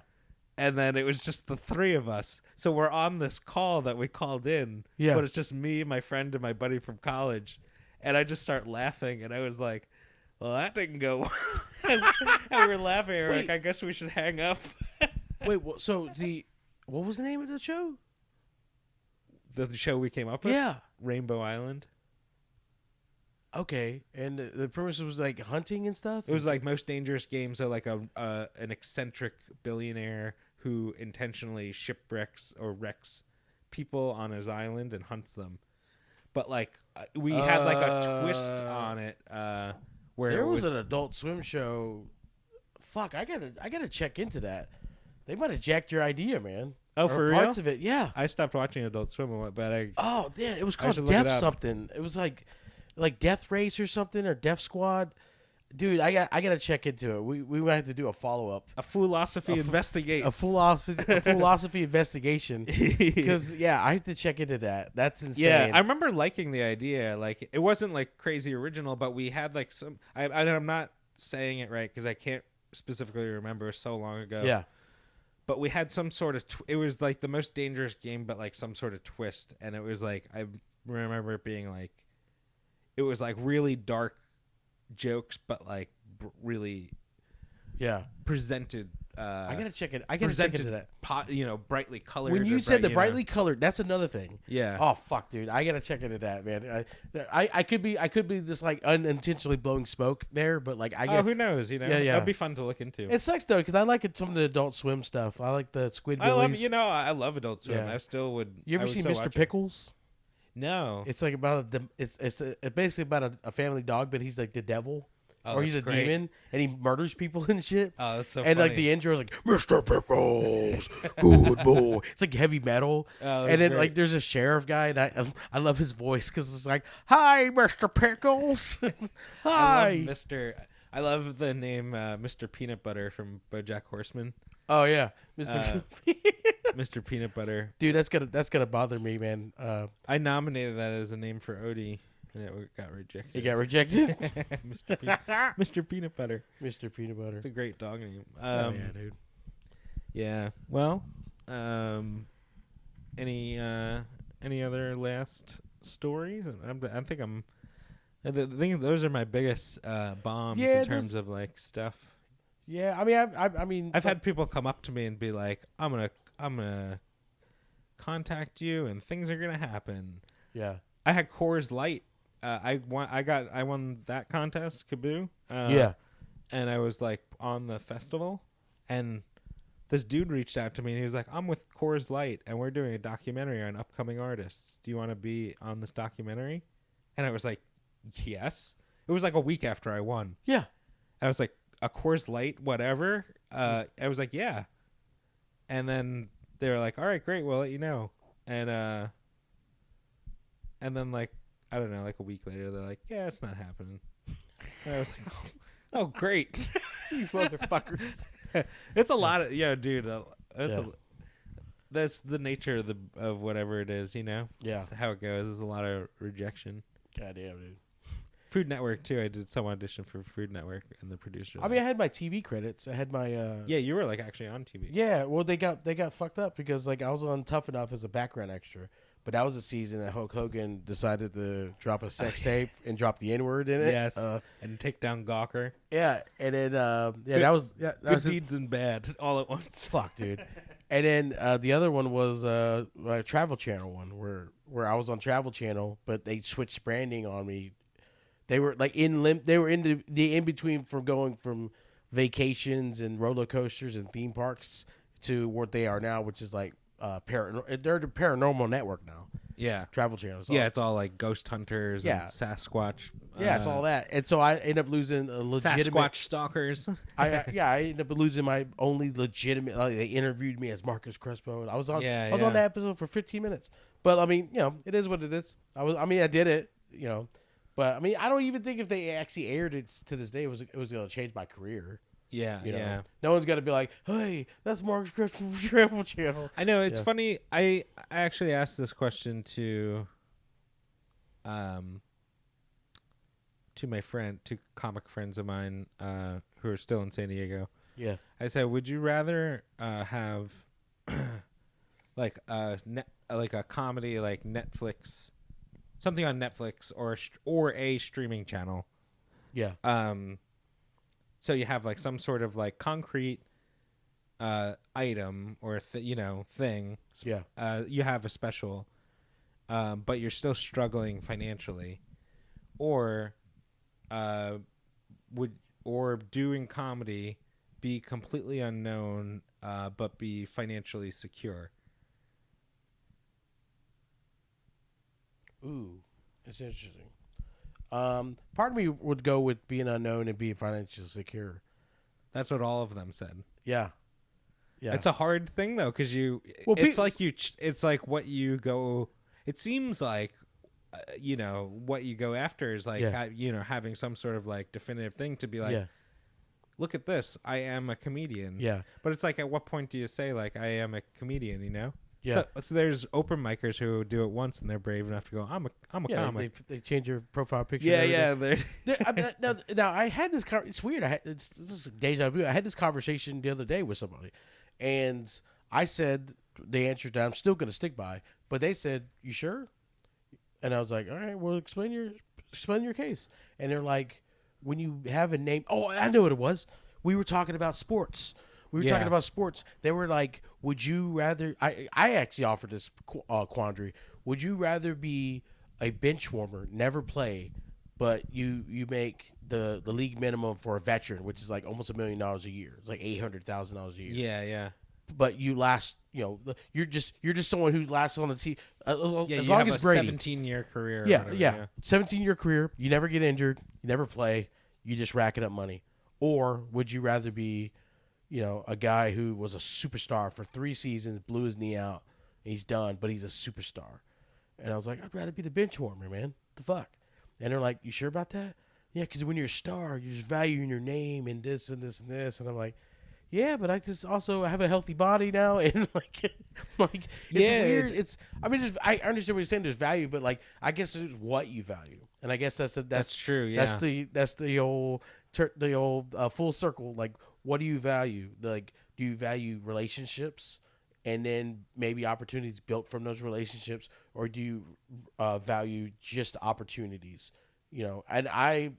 And then it was just the 3 of us. So we're on this call that we called in. Yeah. But it's just me, my friend, and my buddy from college. And I just start laughing, and I was like, well, that didn't go well. And we were laughing. We were like, I guess we should hang up. Wait, so what was the name of the show? The show we came up with? Yeah. Rainbow Island. Okay. And the premise was like hunting and stuff? It was like Most Dangerous Game. So like an eccentric billionaire who intentionally shipwrecks or wrecks people on his island and hunts them. But like we had like a twist on it. Where there was an Adult Swim show. Fuck, I gotta check into that. They might have jacked your idea, man. Oh, for real? Parts of it, yeah. I stopped watching Adult Swim, but oh, damn! It was called Death something. It was like Death Race or something, or Death Squad. Dude, I gotta check into it. We might have to do a follow up. A Foolosophy investigates. A Foolosophy investigation. Because I have to check into that. That's insane. Yeah, I remember liking the idea. Like it wasn't like crazy original, but we had like some. I'm not saying it right because I can't specifically remember so long ago. Yeah. But we had some sort of. It was like the Most Dangerous Game, but like some sort of twist, and it was like I remember it being like, it was like really dark jokes, but like really presented. I gotta check it. I gotta check into that. Brightly colored. When you said the brightly colored, that's another thing. Yeah. Oh fuck, dude, I gotta check into that, man. I could be just like unintentionally blowing smoke there, but like who knows? That'd be fun to look into. It sucks though because I like some of the Adult Swim stuff. I like the Squidbillies. I love Adult Swim. Yeah. I still would. You ever seen Mr. Pickles? No. It's like about it's basically about a family dog, but he's like the devil. Or he's a demon, and he murders people and shit. Oh, that's so funny. And like the intro is like, Mr. Pickles, good boy. It's like heavy metal. Oh, and then great. like there's a sheriff guy, and I love his voice because it's like, hi, Mr. Pickles. Hi. I love the name Mr. Peanut Butter from BoJack Horseman. Oh yeah, Mr. Peanut Butter. Dude, that's gonna bother me, man. I nominated that as a name for Odie And it got rejected. It got rejected. Mr. Peanut Butter. Mr. Peanut Butter. It's a great dog name. Oh yeah, dude. Yeah. Well, any other last stories? I think I'm. The thing, those are my biggest bombs in terms of like stuff. Yeah, I mean, I've had people come up to me and be like, "I'm gonna contact you, and things are gonna happen." Yeah. I had Coors Light. I won that contest, Kaboo. And I was like on the festival, and this dude reached out to me and he was like, "I'm with Coors Light, and we're doing a documentary on upcoming artists. Do you want to be on this documentary?" And I was like, "Yes." It was like a week after I won. Yeah. I was like, "A Coors Light, whatever." I was like, "Yeah." And then they were like, "All right, great. We'll let you know." And then like, I don't know, like a week later, they're like, "Yeah, it's not happening." And I was like, "Oh, great." You motherfuckers. It's a lot of, dude. That's the nature of whatever it is, Yeah. That's how it goes. There's a lot of rejection. Goddamn, dude. Food Network too. I did some audition for Food Network and the producer. I mean, I had my TV credits. I had my. Yeah, you were like actually on TV. Yeah, well, they got fucked up because like I was on Tough Enough as a background extra, but that was a season that Hulk Hogan decided to drop a sex tape and drop the N-word in it. Yes, and take down Gawker. Yeah, and then that good deeds and bad all at once. Fuck, dude. And then the other one was a Travel Channel one where I was on Travel Channel, but they switched branding on me. They were like they were in the in between from going from vacations and roller coasters and theme parks to what they are now, which is like they're the paranormal network now. Yeah, Travel Channel. Yeah, it's all like ghost hunters and Sasquatch. Yeah, it's all that. And so I end up losing a legitimate Sasquatch stalkers. I end up losing my only legitimate. They interviewed me as Marcus Crespo, and I was on. I was on that episode for 15 minutes. But I mean, it is what it is. I did it. But I mean, I don't even think if they actually aired it to this day, it was going to change my career. Yeah, No one's going to be like, "Hey, that's Marcus Crespo from Travel Channel." I know it's funny. I actually asked this question to my two comic friends of mine who are still in San Diego. Yeah, I said, would you rather have like a comedy like Netflix, something on Netflix or a streaming channel? Yeah. So you have like some sort of like concrete item or thing. Yeah. You have a special, but you're still struggling financially, or doing comedy, be completely unknown, but be financially secure. Ooh, it's interesting. Part of me would go with being unknown and being financially secure. That's what all of them said. Yeah. It's a hard thing though, because it's like what you go. It seems like, what you go after is like, having some sort of like definitive thing to be like, look at this, I am a comedian. Yeah. But it's like, at what point do you say like, I am a comedian? Yeah. So there's open micers who do it once and they're brave enough to go, I'm a comic. They change your profile picture. Yeah. Now I had this. It's weird. This is deja vu. I had this conversation the other day with somebody, and I said the answer that I'm still going to stick by, but they said, "You sure?" And I was like, "All right, well, explain your case." And they're like, "When you have a name, oh, I know what it was. We were talking about sports." Talking about sports. They were like, would you rather... I actually offered this quandary. Would you rather be a bench warmer, never play, but you make the league minimum for a veteran, which is like almost $1 million a year. It's like $800,000 a year. Yeah. But you last, you're just someone who lasts on the team as long as Brady. 17-year career. Yeah. 17-year career. You never get injured. You never play. You just racking up money. Or would you rather be... a guy who was a superstar for 3 seasons, blew his knee out, and he's done, but he's a superstar. And I was like, I'd rather be the bench warmer, man. The fuck? And they're like, you sure about that? Yeah, because when you're a star, you're just valuing your name and this and this and this. And I'm like, yeah, but I just also have a healthy body now, and it's weird. I understand what you're saying. There's value, but like, I guess it's what you value. And I guess that's true. Yeah, that's the old full circle. Like, what do you value? Like, do you value relationships, and then maybe opportunities built from those relationships, or do you value just opportunities? You know, and I'm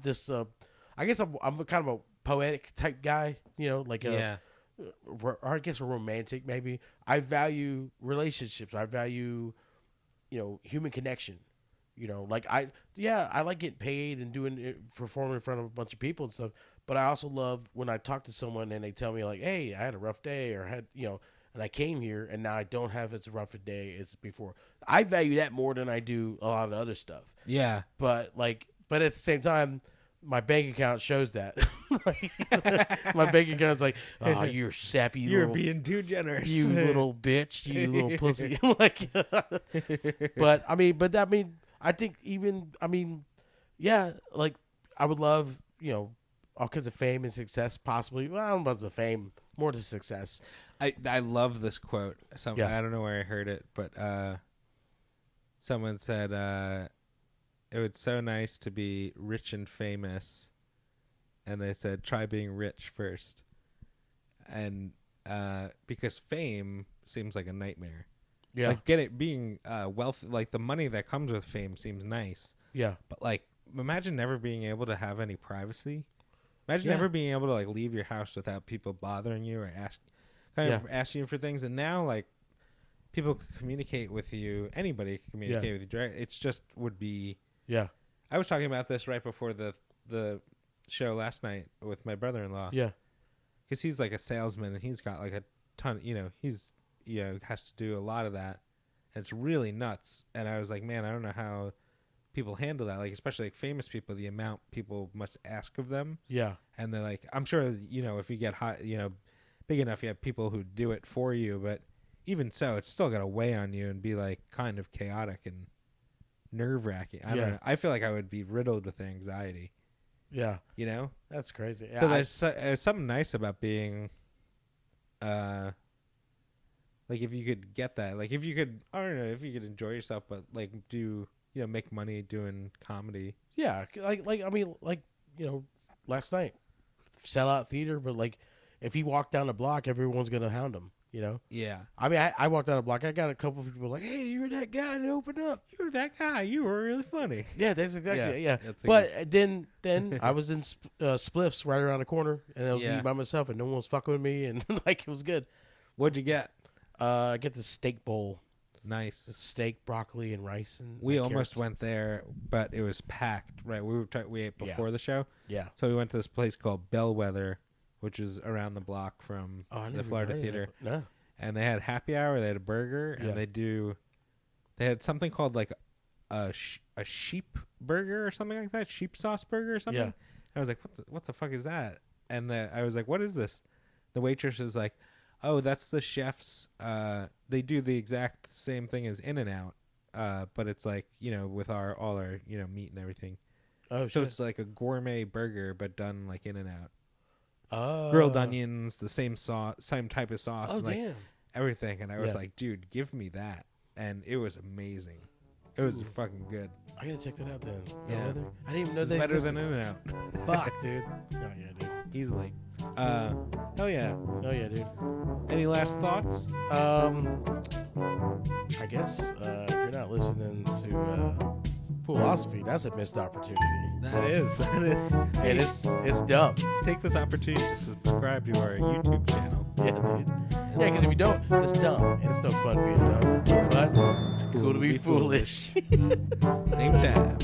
just I guess I'm kind of a poetic type guy. You know, like or I guess a romantic maybe. I value relationships. I value, human connection. You know, like I like getting paid and doing it, performing in front of a bunch of people and stuff. But I also love when I talk to someone and they tell me like, "Hey, I had a rough day," or and I came here and now I don't have as rough a day as before. I value that more than I do a lot of other stuff. Yeah, but at the same time, my bank account shows that. My bank account's like, "Oh, you're sappy. You're being too generous. You little bitch. You little pussy." Like, but I mean. I think like I would love, all kinds of fame and success possibly. Well, I don't know about the fame, more the success. I love this quote. I don't know where I heard it, but someone said it would so nice to be rich and famous, and they said try being rich first. And because fame seems like a nightmare. Yeah. Like being wealthy, like the money that comes with fame seems nice. Yeah. But like, imagine never being able to have any privacy. Imagine never being able to like leave your house without people bothering you or asking you for things. And now like people can communicate with you. Anybody can communicate with you directly. It's just would be. Yeah. I was talking about this right before the show last night with my brother-in-law. Yeah. Because he's like a salesman and he's got like a ton. He's. Has to do a lot of that. And it's really nuts. And I was like, man, I don't know how people handle that. Like, especially like famous people, the amount people must ask of them. Yeah. And they're like, I'm sure, if you get high, big enough, you have people who do it for you. But even so, it's still got to weigh on you and be like kind of chaotic and nerve wracking. I don't know. I feel like I would be riddled with anxiety. Yeah. That's crazy. Yeah, so there's something nice about being, like if you could get that, like if you could, I don't know, if you could enjoy yourself, but like do, make money doing comedy. Yeah. Last night, sell out theater, but like if he walked down the block, everyone's going to hound him, Yeah. I mean, I walked down the block. I got a couple of people like, "Hey, you were that guy that opened up. You were that guy. You were really funny." Yeah, that's exactly it. Yeah. But then I was in Spliffs right around the corner, and I was eating by myself, and no one was fucking with me, and like it was good. What'd you get? I get the steak bowl. Nice. Steak, broccoli, and rice. And we almost went there, but it was packed. Right, we ate before the show. Yeah. So we went to this place called Bellwether, which is around the block from the Florida Theater. No. And they had happy hour. They had a burger, and they had something called like a sheep burger or something like that, sheep sauce burger or something. Yeah. I was like, what the fuck is that? And I was like, what is this? The waitress was like, oh, that's the chef's. They do the exact same thing as In-N-Out, but it's like with all our meat and everything. Oh, so it's like a gourmet burger, but done like In-N-Out. Oh. Grilled onions, the same sauce, same type of sauce, and like everything. And I was like, dude, give me that. And it was amazing. It was fucking good. I gotta check that out then. Yeah, I didn't even know that. Better than In-N-Out. Fuck, dude. Oh yeah, dude. Easily. Hell yeah. Oh yeah, dude. Any last thoughts? I guess if you're not listening to Foolosophy, that's a missed opportunity. That is. And it's dumb. Take this opportunity to subscribe to our YouTube channel. Yeah, dude. Yeah, because if you don't, it's dumb. And it's no fun being dumb. But it's cool to be foolish. Same time.